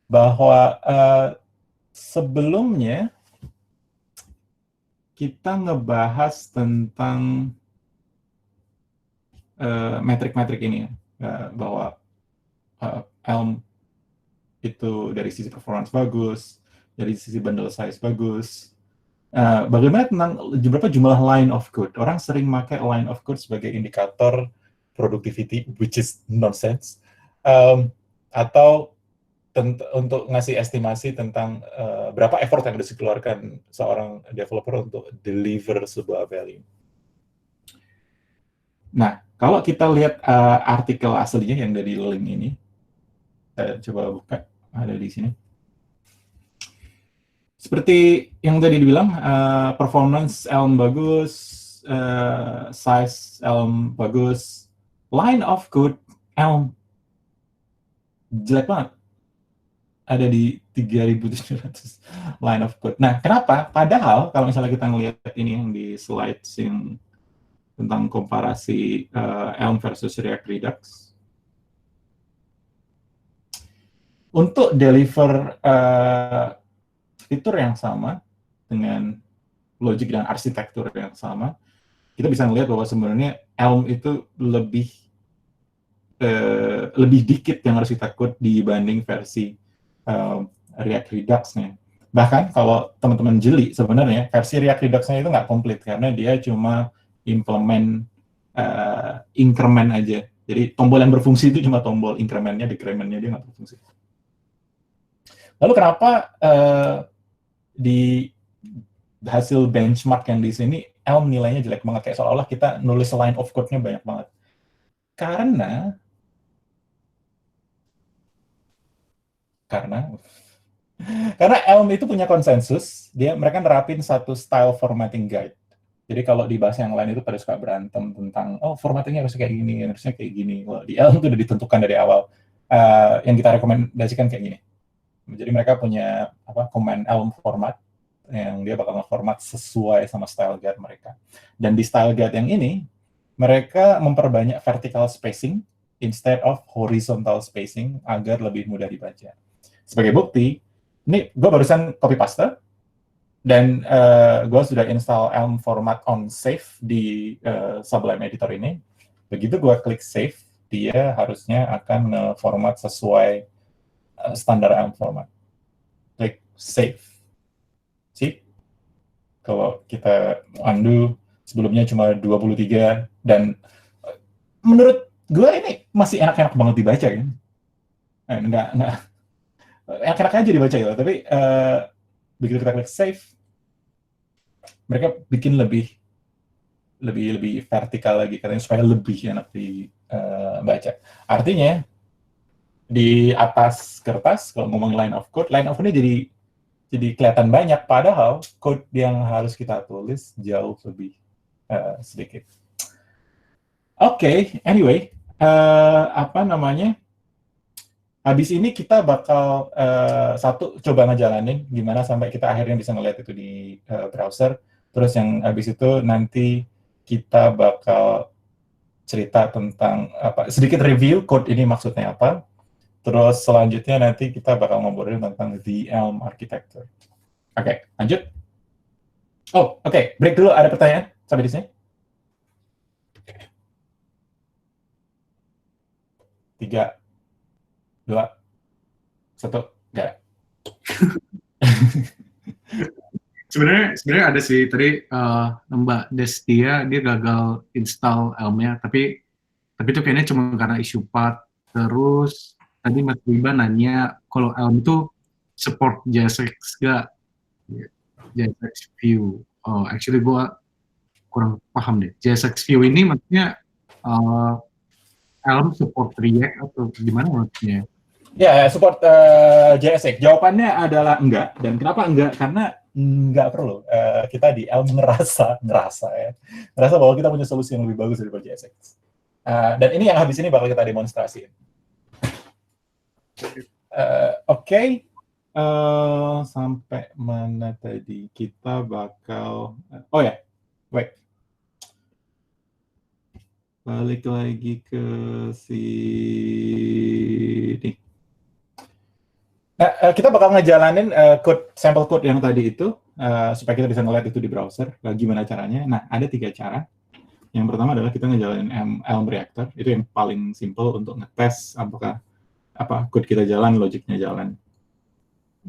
B: bahwa sebelumnya kita ngebahas tentang metrik-metrik ini, bahwa Elm itu dari sisi performance bagus, dari sisi bundle size bagus. Bagaimana tentang berapa jumlah line of code? Orang sering pakai line of code sebagai indikator productivity, which is nonsense. Atau untuk ngasih estimasi tentang berapa effort yang harus dikeluarkan seorang developer untuk deliver sebuah value. Nah, kalau kita lihat artikel aslinya yang dari link ini, saya coba buka, ada di sini. Seperti yang tadi dibilang, performance Elm bagus, size Elm bagus, line of code Elm jelek banget. Ada di 3.700 line of code. Nah, kenapa? Padahal kalau misalnya kita ngelihat ini yang di slides yang tentang komparasi Elm versus React Redux, untuk deliver fitur yang sama dengan logic dan arsitektur yang sama, kita bisa melihat bahwa sebenarnya Elm itu lebih dikit yang harus kita code dibanding versi React Redux-nya. Bahkan kalau teman-teman jeli, sebenarnya versi React Redux-nya itu nggak komplit karena dia cuma implement increment aja. Jadi tombol yang berfungsi itu cuma tombol increment-nya, decrement-nya dia nggak berfungsi. Lalu kenapa di hasil benchmark yang di sini Elm nilainya jelek banget, kayak seolah-olah kita nulis line of code-nya banyak banget? Karena Elm itu punya konsensus, mereka nerapin satu style formatting guide. Jadi kalau di bahasa yang lain itu pada suka berantem tentang formattingnya harusnya kayak gini, harusnya kayak gini. Well, di Elm itu udah ditentukan dari awal. Yang kita rekomendasikan kayak gini. Jadi mereka punya command Elm format yang dia bakal nge-format sesuai sama style guide mereka. Dan di style guide yang ini, mereka memperbanyak vertical spacing instead of horizontal spacing agar lebih mudah dibaca. Sebagai bukti, ini gue barusan copy paste dan gue sudah install Elm format on save di Sublime Editor ini. Begitu gue klik save, dia harusnya akan format sesuai standar Elm format. Klik save. See? Kalau kita undo, sebelumnya cuma 23, dan menurut gue ini masih enak-enak banget dibaca kan? Enggak enak-enak aja dibaca ya, tapi begitu kita klik save, mereka bikin lebih vertikal lagi, katanya supaya lebih enak dibaca. Artinya di atas kertas, kalau ngomong line of code ini jadi kelihatan banyak, padahal code yang harus kita tulis jauh lebih sedikit. Oke, anyway, habis ini kita bakal coba ngejalanin gimana sampai kita akhirnya bisa ngeliat itu di browser. Terus yang habis itu nanti kita bakal cerita tentang sedikit review code ini maksudnya apa. Terus selanjutnya nanti kita bakal ngobrolin tentang the Elm architecture. Oke, lanjut. Oke, break dulu. Ada pertanyaan sampai di sini? 3, 2, 1, enggak.
A: Sebenarnya ada sih tadi Mbak Destia dia gagal install Elm-nya, tapi itu kayaknya cuma karena isu path. Terus tadi Mas Riba nanya kalau Elm itu support JSX nggak? JSX View. Oh, actually gue kurang paham deh. JSX View ini maksudnya Elm support React atau gimana maksudnya?
B: Ya, support JSX. Jawabannya adalah enggak. Dan kenapa enggak? Karena enggak perlu. Kita di Elm ngerasa bahwa kita punya solusi yang lebih bagus daripada JSX. Dan ini yang habis ini bakal kita demonstrasiin. Oke. Sampai mana tadi? Kita bakal... wait. Balik lagi ke sini. Kita bakal ngejalanin sampel code yang tadi itu, supaya kita bisa ngeliat itu di browser. Gimana caranya? Nah, ada 3 cara. Yang pertama adalah kita ngejalanin Elm Reactor. Itu yang paling simple untuk ngetes apakah code kita jalan, logiknya jalan.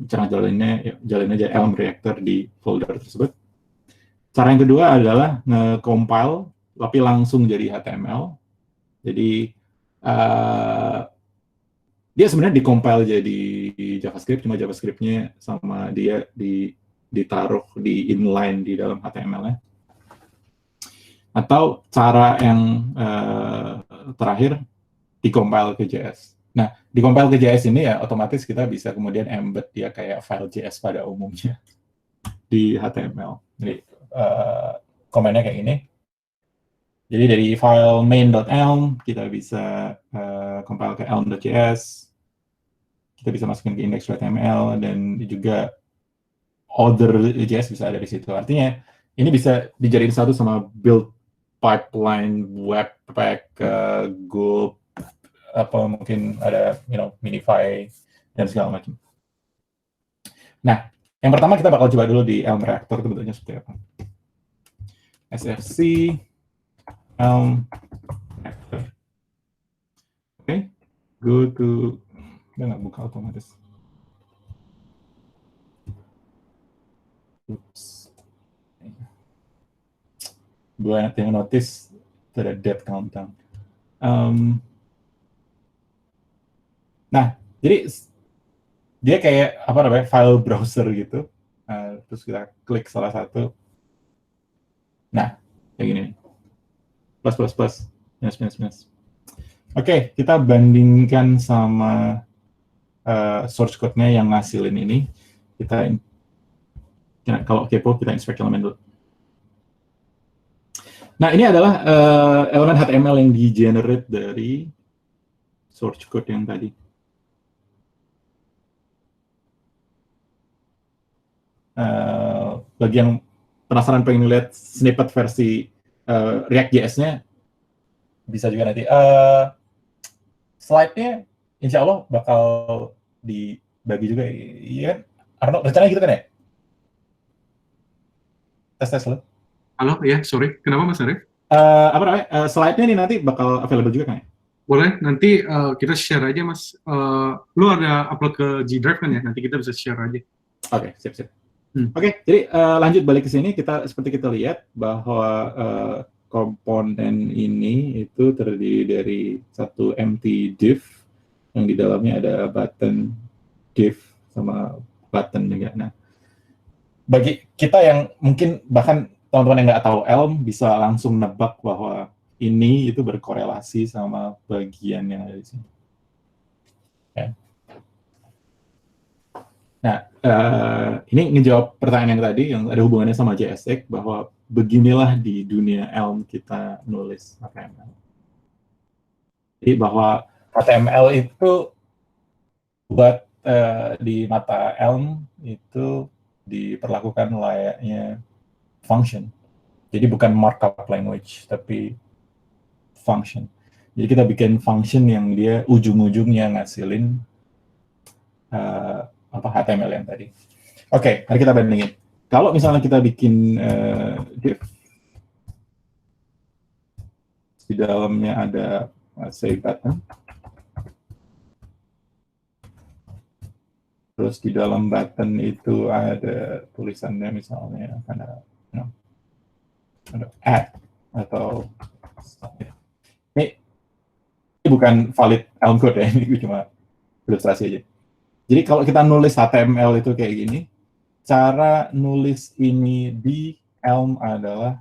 B: Cara jalanin aja Elm Reactor di folder tersebut. Cara yang kedua adalah nge-compile, tapi langsung jadi HTML. Jadi, dia sebenarnya di-compile jadi JavaScript, cuma JavaScript-nya sama dia ditaruh di inline di dalam HTML-nya. Atau cara yang terakhir, di-compile ke JS. Nah, di-compile ke JS ini ya otomatis kita bisa kemudian embed dia kayak file JS pada umumnya di HTML. Jadi, komennya kayak ini. Jadi dari file main.elm, kita bisa compile ke elm.js, kita bisa masukin ke index.html, dan juga other.js bisa ada di situ. Artinya, ini bisa dijadiin satu sama build pipeline, webpack, Gulp, mungkin ada, Minify, dan segala macam. Nah, yang pertama kita bakal coba dulu di Elm Reactor, itu bentuknya seperti apa. src Elm Reactor. Oke, go to, dia nggak buka otomatis. Oops. Buat yang notice, ada dead countdown. Nah, jadi dia kayak file browser gitu. Terus kita klik salah satu. Nah, kayak gini. Plus, minus. Oke, kita bandingkan sama source code-nya yang ngasilin ini. Kalau kepo, kita inspect elemen dulu. Nah, ini adalah elemen HTML yang di-generate dari source code yang tadi. Bagi yang penasaran pengen lihat snippet versi React.js-nya, bisa juga nanti. Slide-nya insya Allah bakal dibagi juga, iya kan? Arno, rencananya gitu kan ya? Tes lo.
A: Halo, ya, sorry. Kenapa Mas Arif?
B: Slide-nya nih nanti bakal available juga kan ya?
A: Boleh, nanti kita share aja, Mas. Lu ada upload ke G Drive kan ya? Nanti kita bisa share aja.
B: Oke, siap. Oke, jadi lanjut balik ke sini, seperti kita lihat bahwa komponen ini itu terdiri dari satu empty div, yang di dalamnya ada button div sama button juga. Nah, bagi kita yang mungkin bahkan teman-teman yang nggak tahu Elm bisa langsung nebak bahwa ini itu berkorelasi sama bagian yang ada di sini. Okay. Nah, ini ngejawab pertanyaan yang tadi yang ada hubungannya sama JSX, bahwa beginilah di dunia Elm kita nulis HTML. Jadi bahwa HTML itu buat di mata Elm itu diperlakukan layaknya function. Jadi bukan markup language, tapi function. Jadi kita bikin function yang dia ujung-ujungnya ngasilin HTML yang tadi. Oke, mari kita bandingin. Kalau misalnya kita bikin div, di dalamnya ada say button, terus di dalam button itu ada tulisannya misalnya ada add atau ini bukan valid Elm code ya, ini cuma ilustrasi aja. Jadi kalau kita nulis HTML itu kayak gini, cara nulis ini di Elm adalah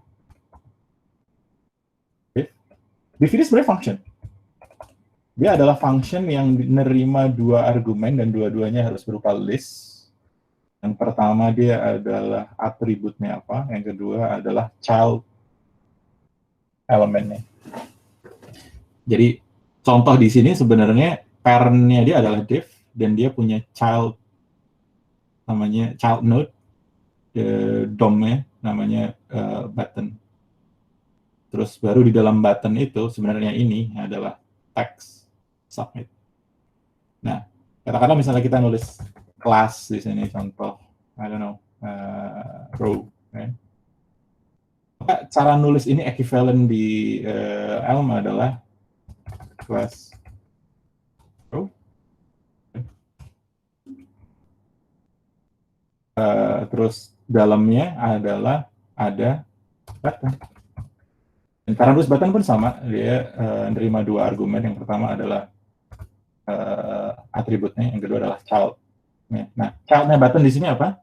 B: div ini sebenarnya function. Dia adalah function yang menerima dua argumen dan dua-duanya harus berupa list. Yang pertama dia adalah atributnya apa, yang kedua adalah child elemennya. Jadi contoh di sini sebenarnya parent-nya dia adalah div dan dia punya child namanya child node, DOM-nya namanya button. Terus baru di dalam button itu sebenarnya ini adalah text submit. Nah, katakanlah misalnya kita nulis class di sini contoh, I don't know, row. Okay. Maka cara nulis ini equivalent di Elm adalah class row. Terus dalamnya adalah ada button. Dan cara nulis button pun sama, dia menerima dua argumen. Yang pertama adalah atributnya, yang kedua adalah child. Nah, childnya button di sini apa?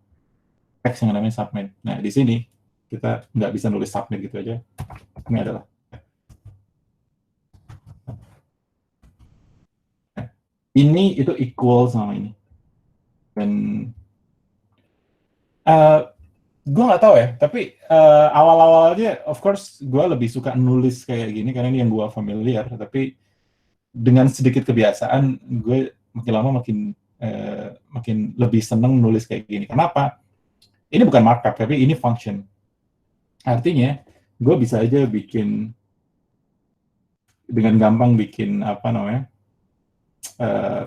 B: Text yang namanya submit. Nah, di sini kita nggak bisa nulis submit gitu aja. Ini adalah. Nah, ini itu equal sama ini. Dan gue nggak tahu ya, tapi awal-awal aja, of course, gue lebih suka nulis kayak gini karena ini yang gue familiar. Tapi dengan sedikit kebiasaan, gue makin lama makin lebih seneng nulis kayak gini. Kenapa? Ini bukan markup, tapi ini function. Artinya, gue bisa aja bikin dengan gampang bikin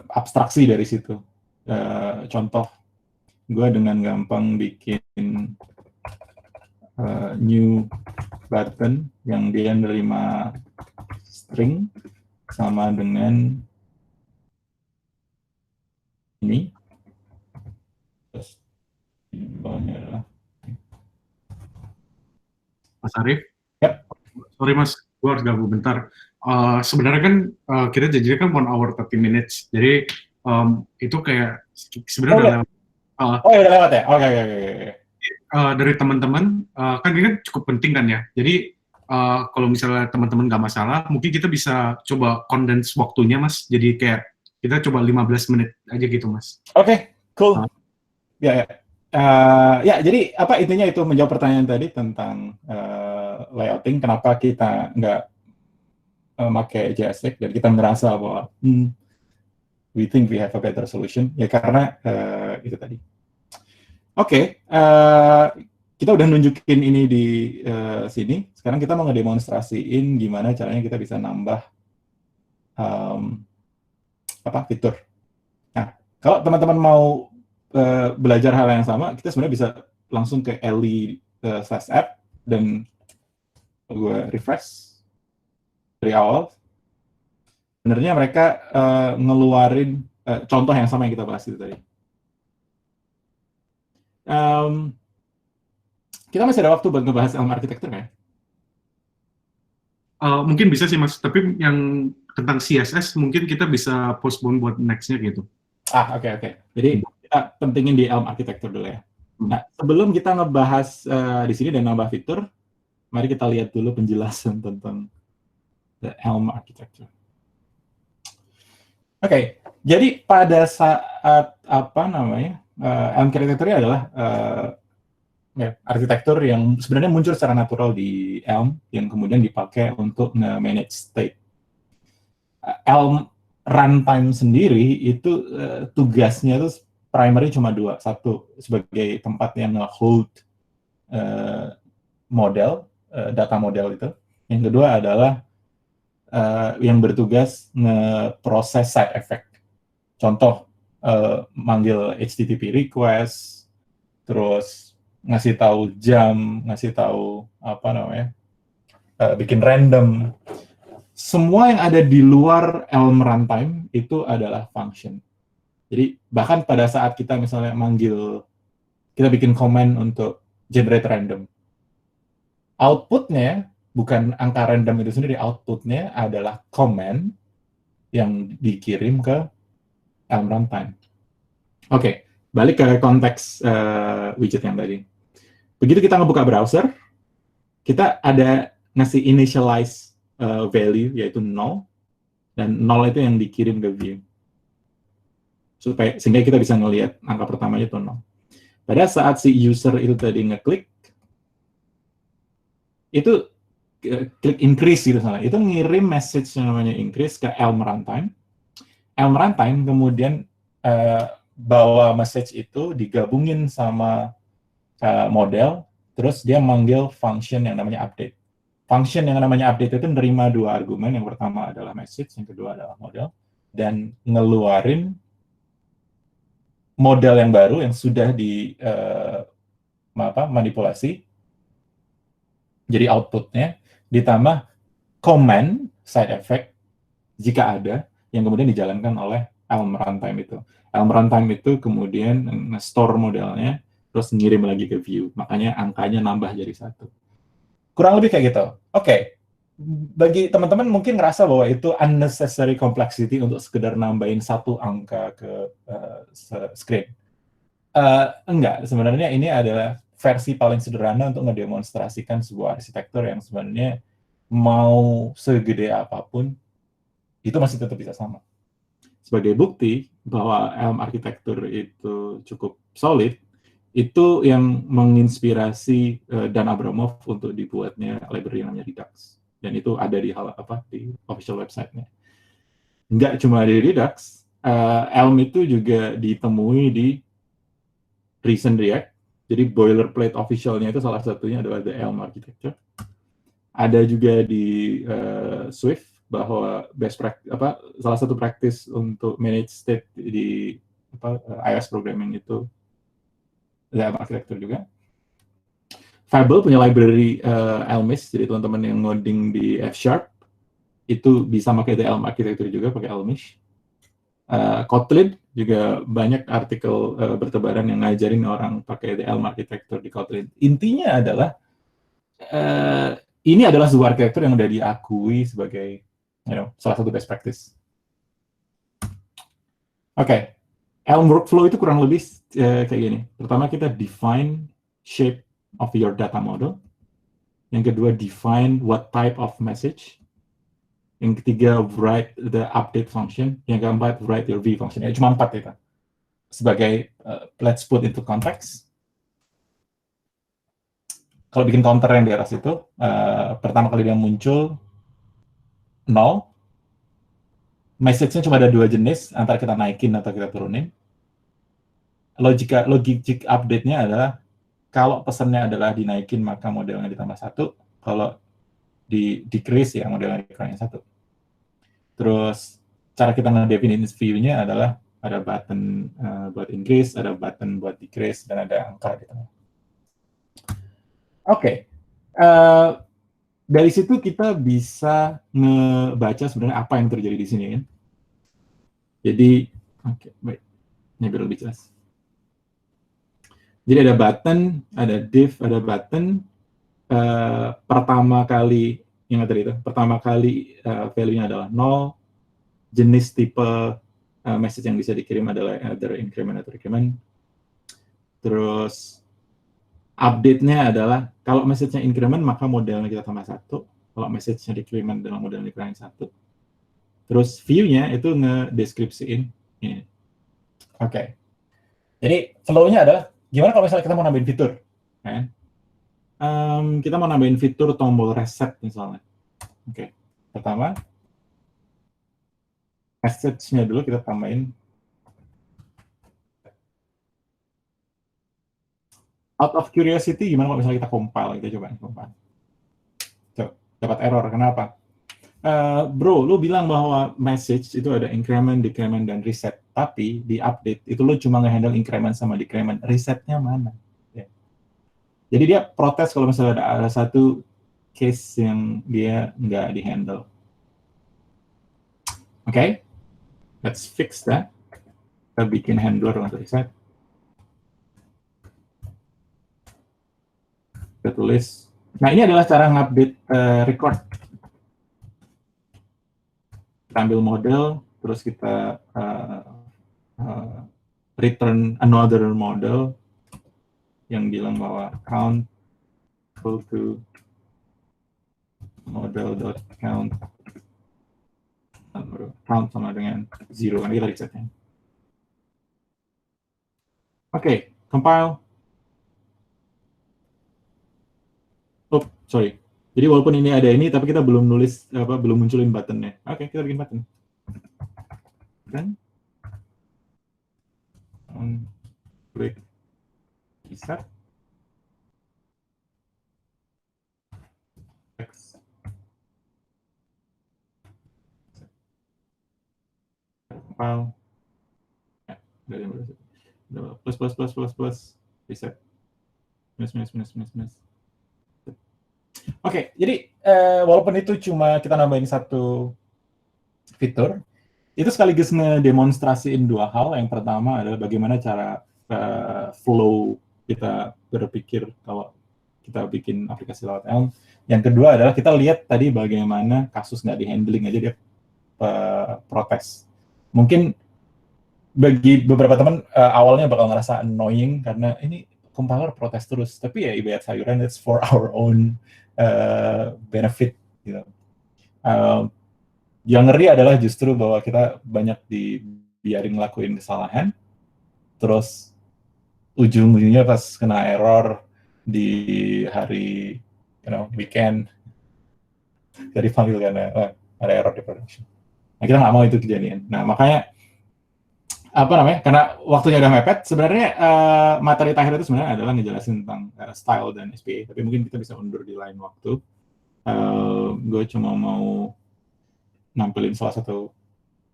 B: abstraksi dari situ. Contoh, gue dengan gampang bikin new button yang dia nerima string sama dengan ini. Terus bawahnya adalah
A: Mas Arief?
B: Yep.
A: Sorry Mas, gue harus gabung bentar. Sebenarnya kan kita janjinya kan 1 hour 30 minutes. Jadi itu kayak sebenarnya
B: udah lewat ya? Oke.
A: Dari teman-teman, kan ini kan cukup penting kan ya. Jadi kalau misalnya teman-teman nggak masalah, mungkin kita bisa coba condense waktunya Mas. Jadi kayak kita coba 15 menit aja gitu Mas.
B: Oke, cool. Ya. Jadi apa intinya itu menjawab pertanyaan tadi tentang layouting. Kenapa kita nggak pakai JSX dan kita merasa bahwa we think we have a better solution. Ya karena itu tadi. Oke, kita udah nunjukin ini di sini. Sekarang kita mau ngedemonstrasiin gimana caranya kita bisa nambah fitur. Nah, kalau teman-teman mau belajar hal yang sama, kita sebenarnya bisa langsung ke li/app dan gue refresh dari awal. Sebenarnya mereka ngeluarin contoh yang sama yang kita bahas itu tadi. Kita masih ada waktu buat ngebahas Elm architecture kan?
A: Mungkin bisa sih Mas, tapi yang tentang CSS mungkin kita bisa postpone buat next-nya gitu.
B: Oke. Jadi kita pentingin di Elm architecture dulu ya. Nah, sebelum kita ngebahas di sini dan nambah fitur, mari kita lihat dulu penjelasan tentang the Elm architecture. Oke, jadi pada saat Elm architecture adalah arsitektur yang sebenarnya muncul secara natural di Elm yang kemudian dipakai untuk nge-manage state. Elm runtime sendiri itu tugasnya itu primary cuma dua. Satu, sebagai tempat yang nge-hold model data model itu. Yang kedua adalah yang bertugas nge-proses side effect. Contoh, manggil HTTP request, terus ngasih tahu jam, ngasih tahu bikin random. Semua yang ada di luar Elm runtime itu adalah function. Jadi bahkan pada saat kita misalnya kita bikin command untuk generate random, outputnya bukan angka random itu sendiri, outputnya adalah command yang dikirim ke Elm runtime. Oke, balik ke konteks widget yang tadi. Begitu kita ngebuka browser, kita ada ngasih initialize value, yaitu 0, dan 0 itu yang dikirim ke view. Sehingga kita bisa ngelihat angka pertamanya itu 0. Pada saat si user itu tadi ngeklik, itu klik increase gitu salah. Itu ngirim message yang namanya increase ke Elm runtime. Elm runtime kemudian bawa message itu digabungin sama model, terus dia manggil function yang namanya update. Function yang namanya update itu nerima dua argumen, yang pertama adalah message, yang kedua adalah model, dan ngeluarin model yang baru yang sudah manipulasi. Jadi outputnya ditambah command side effect jika ada yang kemudian dijalankan oleh Elm runtime itu. Elm runtime itu kemudian nge-store modelnya terus ngirim lagi ke view. Makanya angkanya nambah jadi 1. Kurang lebih kayak gitu. Oke. Bagi teman-teman mungkin ngerasa bahwa itu unnecessary complexity untuk sekedar nambahin 1 angka ke screen. Enggak, sebenarnya ini adalah versi paling sederhana untuk ngedemonstrasikan sebuah arsitektur yang sebenarnya mau segede apapun, itu masih tetap bisa sama. Sebagai bukti bahwa Elm arsitektur itu cukup solid, itu yang menginspirasi Dan Abramov untuk dibuatnya library namanya Redux. Dan itu ada di official website-nya. Nggak cuma di Redux, Elm itu juga ditemui di Recent React. Jadi boilerplate officialnya itu salah satunya adalah the Elm architecture. Ada juga di Swift bahwa salah satu practice untuk manage state di iOS programming itu the Elm architecture juga. Fable punya library Elmish, jadi teman-teman yang ngoding di F# itu bisa pakai the Elm architecture juga, pakai Elmish. Kotlin juga banyak artikel bertebaran yang ngajarin orang pakai the Elm architecture di Kotlin. Intinya adalah ini adalah sebuah arsitektur yang sudah diakui sebagai salah satu best practice. Oke. Elm workflow itu kurang lebih kayak gini. Pertama kita define shape of your data model. Yang kedua define what type of message. Yang ketiga, write the update function. Yang keempat, write your view function. Ya, cuma 4 itu. Sebagai, let's put into context. Kalau bikin counter yang di atas itu, pertama kali dia muncul, 0. Message-nya cuma ada 2 jenis, antara kita naikin atau kita turunin. Logic update-nya adalah, kalau pesannya adalah dinaikin, maka modelnya ditambah 1. Kalau di decrease, ya modelnya dikurangin 1. Terus cara kita ngedefinin view-nya adalah ada button buat increase, ada button buat decrease, dan ada angka di tengah. Oke. Dari situ kita bisa ngebaca sebenarnya apa yang terjadi di sini, kan? Jadi, baik. Ini biar lebih jelas. Jadi ada button, ada div, ada button. Pertama kali value-nya adalah 0, jenis tipe message yang bisa dikirim adalah either increment atau decrement. Terus update-nya adalah kalau message-nya increment maka modelnya kita tambah 1, kalau message-nya decrement dengan modelnya dikurangin 1. Terus view-nya itu ngedeskripsiin ini. Oke. Jadi flow-nya adalah gimana kalau misalnya kita mau nambahin fitur, kan? Kita mau nambahin fitur tombol reset misalnya. Oke. Pertama, message-nya dulu kita tambahin. Out of curiosity, gimana kalau misalnya kita compile? Kita coba compile. dapat error. Kenapa? Bro, lu bilang bahwa message itu ada increment, decrement, dan reset. Tapi di update itu lu cuma nge-handle increment sama decrement. Resetnya mana? Ya. Jadi dia protes kalau misalnya ada satu case yang dia nggak di-handle. Oke? Let's fix that. Kita bikin handler untuk reset. Kita tulis. Nah, ini adalah cara ngupdate record. Kita ambil model, terus kita return another model yang bilang bahwa count equal to model.count count sama dengan 0, kan kita resetnya. Oke, compile. Oh, sorry. Jadi walaupun ini ada ini, tapi kita belum nulis belum munculin buttonnya. Oke, kita bikin button. Dan klik reset. X. Compile. Ya, plus reset. Minus. Oke, jadi walaupun itu cuma kita nambahin satu fitur, itu sekaligus ngedemonstrasiin dua hal. Yang pertama adalah bagaimana cara flow kita berpikir kalau kita bikin aplikasi lewat Elm. Yang kedua adalah kita lihat tadi bagaimana kasus nggak di-handling aja dia protes. Mungkin bagi beberapa teman awalnya bakal ngerasa annoying karena ini compiler protes terus, tapi ya ibarat sayuran, it's for our own benefit, gitu. Yang ngeri adalah justru bahwa kita banyak dibiarin ngelakuin kesalahan, terus ujung-ujungnya pas kena error di hari weekend, jadi panggil karena ada error di production. Nah, kita nggak mau itu kejadian. Nah, makanya karena waktunya udah mepet, sebenarnya materi terakhir itu sebenarnya adalah ngejelasin tentang style dan SPA, tapi mungkin kita bisa undur di lain waktu. Gue cuma mau nampilin salah satu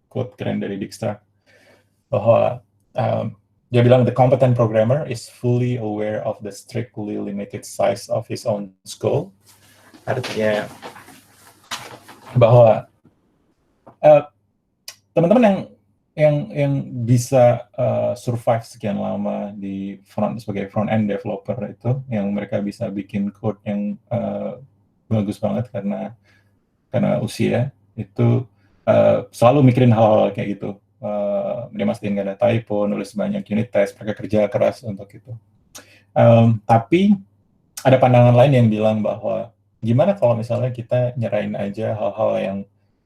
B: quote keren dari Dijkstra, bahwa dia bilang, the competent programmer is fully aware of the strictly limited size of his own skull. Artinya bahwa teman-teman yang bisa survive sekian lama di sebagai front-end developer itu, yang mereka bisa bikin code yang bagus banget karena usia, itu selalu mikirin hal-hal kayak gitu. Dia mastiin gak ada typo, nulis banyak unit test, mereka kerja keras untuk itu. Tapi ada pandangan lain yang bilang bahwa gimana kalau misalnya kita nyerahin aja hal-hal yang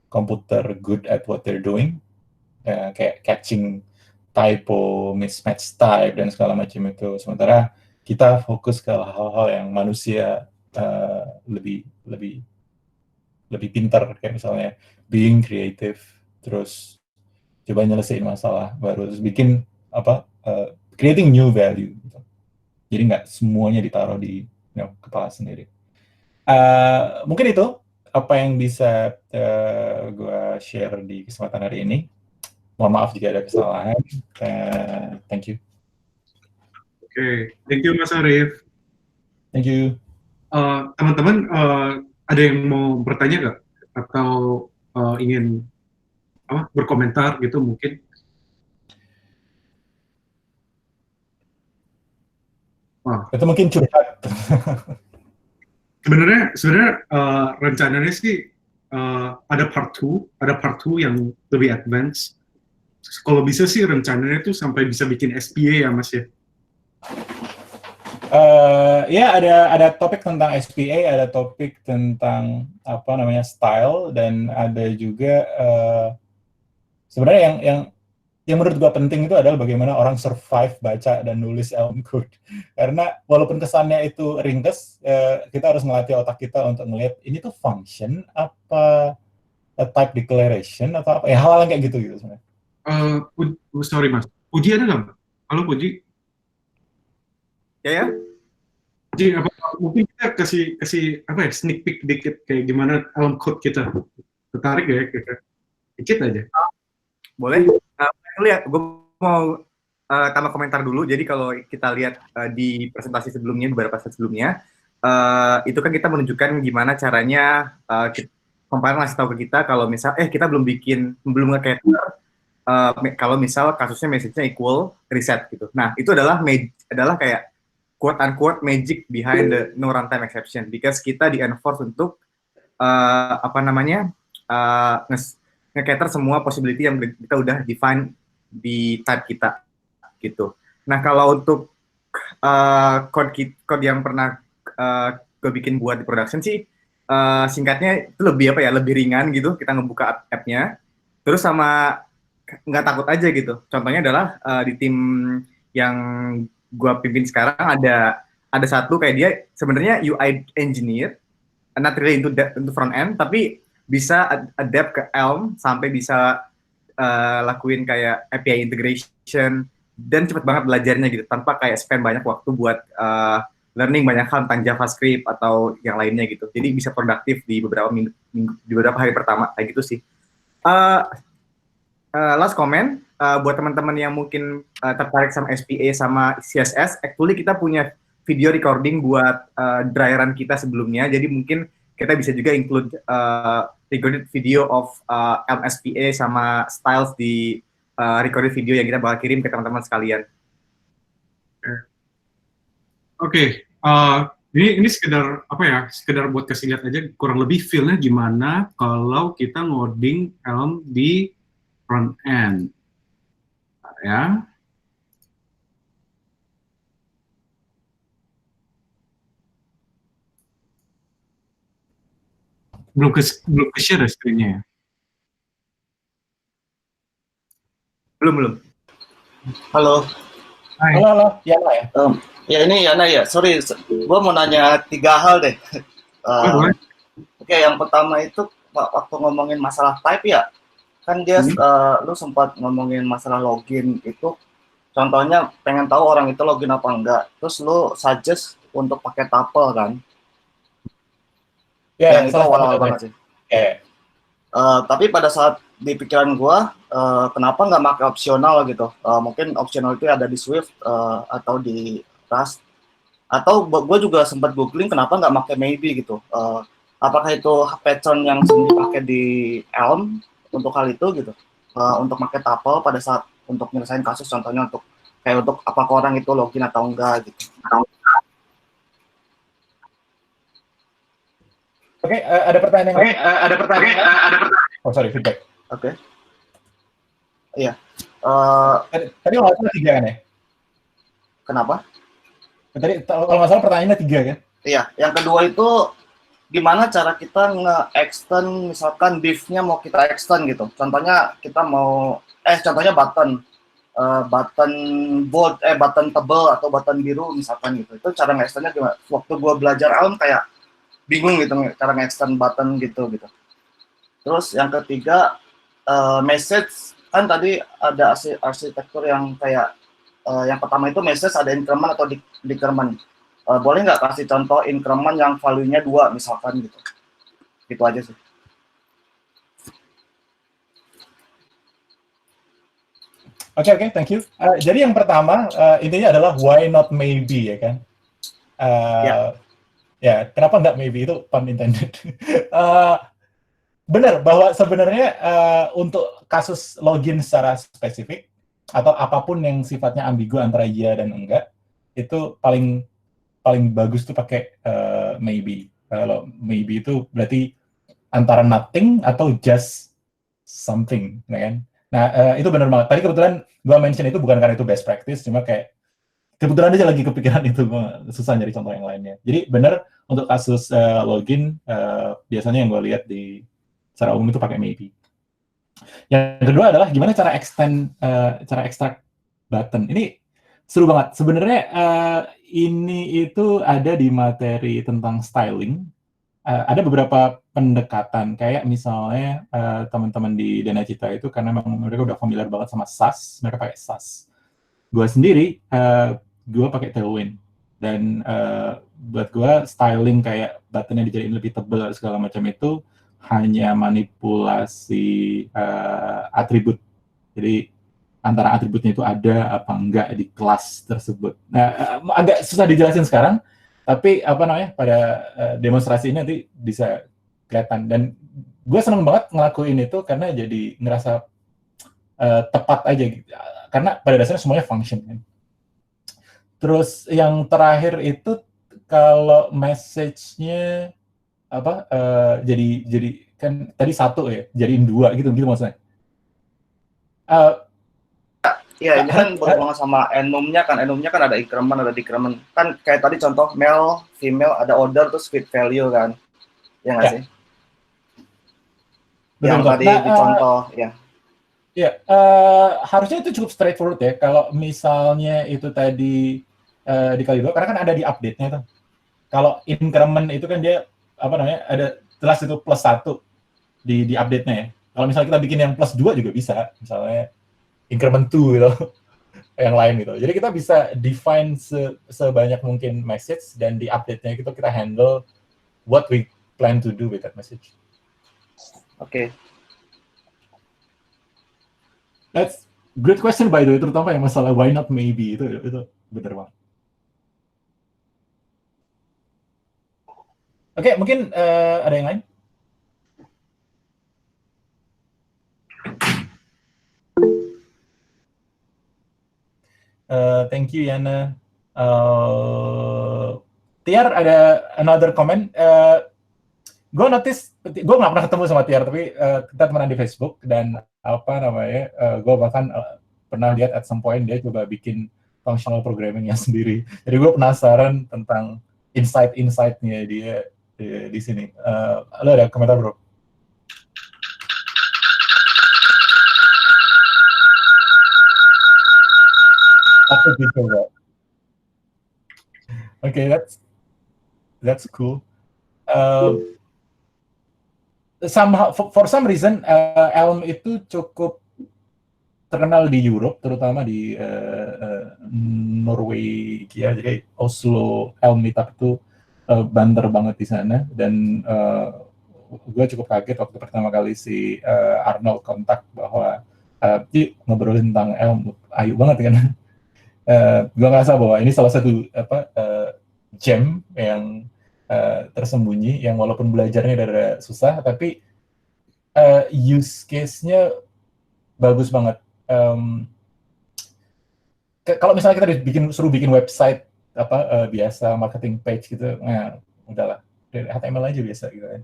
B: komputer good at what they're doing, kayak catching typo, mismatch type, dan segala macam itu. Sementara kita fokus ke hal-hal yang manusia lebih pintar, kayak misalnya being creative, terus coba nyelesain masalah baru, terus bikin creating new value. Gitu. Jadi nggak semuanya ditaruh di kepala sendiri. Mungkin itu apa yang bisa gue share di kesempatan hari ini. Mohon maaf jika ada kesalahan. Thank you.
A: Oke, thank you Mas Arief.
B: Thank you.
A: Teman-teman, ada yang mau bertanya nggak? Atau ingin berkomentar gitu mungkin?
B: Itu mungkin curhat.
A: Sebenarnya rencananya sih ada part 2 yang lebih advance. Kalau bisa sih rencananya itu sampai bisa bikin SPA ya Mas ya.
B: Ya ada topik tentang SPA, ada topik tentang style, dan ada juga sebenarnya yang menurut gua penting itu adalah bagaimana orang survive baca dan nulis Elm code. Karena walaupun kesannya itu ringkas, kita harus melatih otak kita untuk melihat ini tuh function apa type declaration atau apa, ya hal-hal kayak gitu sebenarnya.
A: Sorry Mas, Puji ada nggak? Halo Puji.
D: Ya.
A: Jadi apa mungkin kita kasih apa ya sneak peek dikit kayak gimana Elm code kita. Tertarik ya kita? Dikit aja.
D: Boleh? Lihat, gue mau tambah komentar dulu. Jadi kalau kita lihat di presentasi sebelumnya, beberapa slide sebelumnya, itu kan kita menunjukkan gimana caranya kompiler ngasih tahu ke kita kalau misal kita belum nge-cater kalau misal kasusnya message-nya equal reset gitu. Nah, itu adalah kayak quote unquote magic behind the no runtime exception because kita di-enforce untuk nge-cater semua possibility yang kita udah define di type kita gitu. Nah, kalau untuk code yang pernah gue bikin buat di production sih singkatnya itu lebih ringan gitu, kita ngebuka app-nya terus sama nggak takut aja gitu. Contohnya adalah di tim yang gue pimpin sekarang ada satu kayak dia sebenarnya UI engineer, not really into front end, tapi bisa adapt ke Elm sampai bisa lakuin kayak API integration dan cepet banget belajarnya gitu tanpa kayak spend banyak waktu buat learning banyak hal tentang JavaScript atau yang lainnya gitu. Jadi bisa produktif di beberapa hari pertama kayak gitu sih. Last comment buat teman-teman yang mungkin tertarik sama SPA sama CSS, actually kita punya video recording buat dryeran kita sebelumnya. Jadi mungkin kita bisa juga include recorded video of LSPA sama styles di recorded video yang kita bakal kirim ke teman-teman sekalian.
A: Oke, ini sekedar apa ya? Sekedar buat kasih lihat aja kurang lebih feel-nya gimana kalau kita ngoding Elm di front end. Ya. Belum ke share screen-nya ya?
D: Belum.
C: Halo.
A: Hai.
B: Halo, Yana ya?
C: Ya ini Yana ya, sorry, gue mau nanya 3 hal deh.
A: Boleh.
C: Oke, yang pertama itu waktu ngomongin masalah type ya, kan dia lu sempat ngomongin masalah login itu, contohnya pengen tahu orang itu login apa enggak, terus lu suggest untuk pakai tuple kan?
B: Ya,
C: Yang itu awal-awal banget sih. Tapi pada saat di pikiran gue, kenapa nggak pakai opsional gitu? Mungkin opsional itu ada di Swift atau di Rust. Atau gue juga sempat googling kenapa nggak pakai maybe gitu. Apakah itu pattern yang sering dipakai di Elm untuk hal itu gitu? Untuk pakai tuple pada saat untuk menyelesaikan kasus, contohnya untuk apakah orang itu login atau enggak gitu.
B: Oke, ada pertanyaan yang Oh, sorry, feedback.
C: Oke. Iya.
B: Tadi kalau nggak salah 3 kan ya?
C: Kenapa?
B: Tadi kalau nggak salah pertanyaannya 3 kan?
C: Iya. Yang kedua itu gimana cara kita nge-extend misalkan div-nya mau kita extend gitu. Contohnya kita mau contohnya button bold button tebal atau button biru misalkan gitu. Itu cara nge-extendnya gimana? Waktu gue belajar Elm kayak bingung gitu cara nge-extend button gitu. Terus yang ketiga message, kan tadi ada arsitektur yang kayak yang pertama itu message ada increment atau decrement. Boleh nggak kasih contoh increment yang value-nya 2 misalkan gitu. Gitu aja sih.
B: Oke, thank you. Jadi yang pertama intinya adalah why not maybe ya kan? Ya, kenapa nggak maybe, itu pun intended. Benar bahwa sebenarnya untuk kasus login secara spesifik atau apapun yang sifatnya ambigu antara iya dan enggak, itu paling bagus tuh pakai maybe. Kalau maybe itu berarti antara nothing atau just something, ya kan? Nah, itu benar banget. Tadi kebetulan gua mention itu bukan karena itu best practice, cuma kayak kebetulan aja lagi kepikiran itu, susah nyari contoh yang lainnya. Jadi benar untuk kasus login biasanya yang gue lihat di secara umum itu pakai maybe. Yang kedua adalah gimana cara extract button. Ini seru banget. Sebenarnya ini itu ada di materi tentang styling. Ada beberapa pendekatan, kayak misalnya teman-teman di Dana Citra itu karena memang mereka udah familiar banget sama Sass, mereka pakai Sass. Gue sendiri gue pakai Tailwind, dan buat gue styling kayak buttonnya dijadiin lebih tebal segala macam itu hanya manipulasi atribut. Jadi antara atributnya itu ada apa enggak di kelas tersebut. Nah, agak susah dijelasin sekarang, tapi apa namanya pada demonstrasi ini nanti bisa kelihatan. Dan gue seneng banget ngelakuin itu karena jadi ngerasa tepat aja gitu. Karena pada dasarnya semuanya function kan. Terus yang terakhir itu kalau message-nya apa jadi kan tadi satu ya, jadiin dua gitu maksudnya.
C: Iya, ini kan berhubungan sama enumnya kan ada increment, ada decrement. Kan kayak tadi contoh male, female, ada order terus fit value kan. Ya nggak sih? Yang tadi dicontoh, ya.
B: Ya, harusnya itu cukup straightforward ya. Kalau misalnya itu tadi dikali dua, karena kan ada di update-nya tuh. Kalau increment itu kan dia apa namanya ada jelas itu plus 1 di update-nya ya. Kalau misalnya kita bikin yang plus 2 juga bisa, misalnya increment 2 gitu, yang lain gitu. Jadi kita bisa define sebanyak mungkin message dan di update-nya itu kita handle what we plan to do with that message.
C: Oke.
B: That's great question by the way, terutama yang masalah why not maybe itu bener banget. Oke, mungkin ada yang lain? Thank you Yana. Tiar ada another comment. Gue notice, gue nggak pernah ketemu sama Tiar, tapi kita temenan di Facebook dan apa namanya, gue bahkan pernah lihat at some point dia coba bikin functional programming-nya sendiri. Jadi gue penasaran tentang insight-insight-nya dia di sini. Lo ada komentar bro? Aku dicoba. Okay, that's cool. Somehow, for some reason, Elm itu cukup terkenal di Europe, terutama di Norwegia. Jadi Oslo Elm Meetup itu banter banget di sana. Dan gue cukup kaget waktu pertama kali si Arnold kontak bahwa ngobrolin tentang Elm, ayu banget kan. Gue ngerasa bahwa ini salah satu gem yang tersembunyi, yang walaupun belajarnya ada susah, tapi use case-nya bagus banget. Kalau misalnya kita suruh bikin website biasa, marketing page gitu, nah udahlah, HTML aja biasa gitu kan.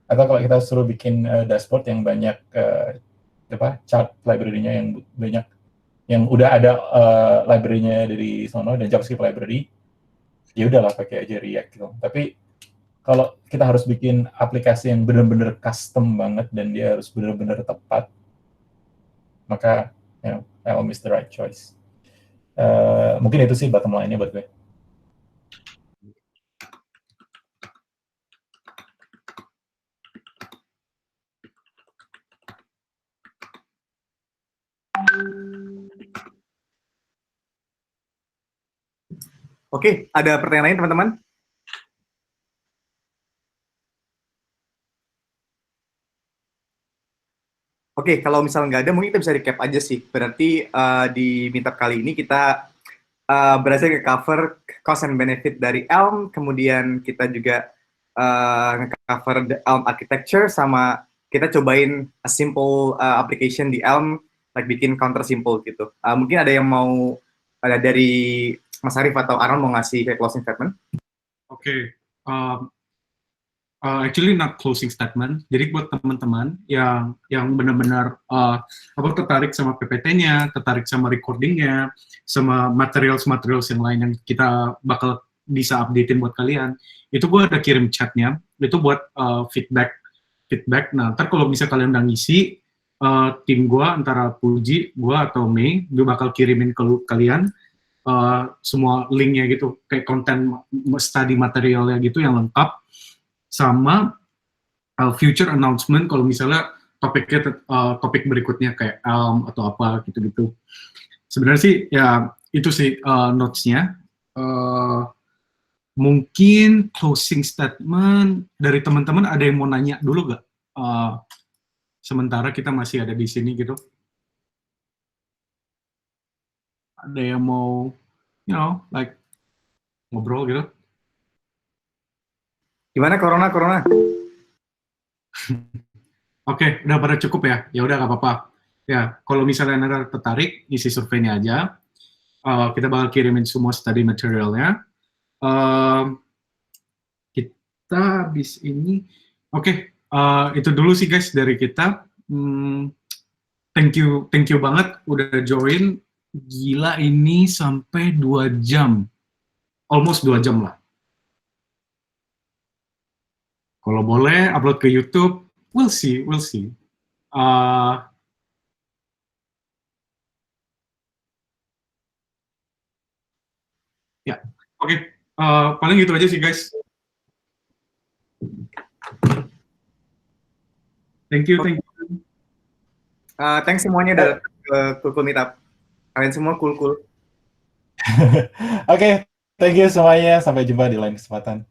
B: Atau kalau kita suruh bikin dashboard yang banyak chart library-nya yang banyak, yang udah ada library-nya dari sono dan JavaScript library, ya udahlah pakai aja React gitu. Tapi kalau kita harus bikin aplikasi yang benar-benar custom banget dan dia harus benar-benar tepat, maka Elm is the right choice. Mungkin itu sih bottom line-nya buat gue.
D: Oke, ada pertanyaan lain teman-teman? Oke, kalau misalnya nggak ada, mungkin kita bisa recap aja sih. Berarti di meetup kali ini kita berhasil nge-cover cost and benefit dari Elm, kemudian kita juga nge-cover the Elm architecture, sama kita cobain a simple application di Elm, like bikin counter simple gitu. Mungkin ada yang mau dari Mas Arif atau Arnold mau ngasih kayak closing statement?
A: Oke. Actually not closing statement. Jadi buat teman-teman yang benar-benar tertarik sama PPT-nya, tertarik sama recording-nya, sama materials yang lain yang kita bakal bisa updatein buat kalian, itu gue ada kirim chatnya, itu buat feedback. Nah, ntar kalau bisa kalian udah ngisi, tim gue antara Puji, gue atau Mei, gue bakal kirimin ke kalian semua linknya gitu, kayak konten study materialnya gitu yang lengkap, sama future announcement kalau misalnya topik berikutnya kayak Elm atau apa gitu-gitu. Sebenarnya sih ya itu sih notes-nya. Mungkin closing statement dari teman-teman ada yang mau nanya dulu nggak? Sementara kita masih ada di sini gitu. Ada yang mau, like ngobrol gitu?
D: Gimana corona?
A: Oke, udah pada cukup ya? Ya udah nggak apa-apa. Ya, kalau misalnya Anda tertarik, isi surveinya aja. Kita bakal kirimin semua study materialnya. Kita habis ini, oke, itu dulu sih guys dari kita. Thank you banget udah join. Gila ini sampai 2 jam, almost 2 jam lah. Kalau boleh upload ke YouTube, we'll see. Ya, oke. Paling gitu aja sih guys. Thank you.
D: Thanks semuanya udah ke Cool Meetup. Kalian semua cool.
B: Oke, thank you semuanya. Sampai jumpa di lain kesempatan.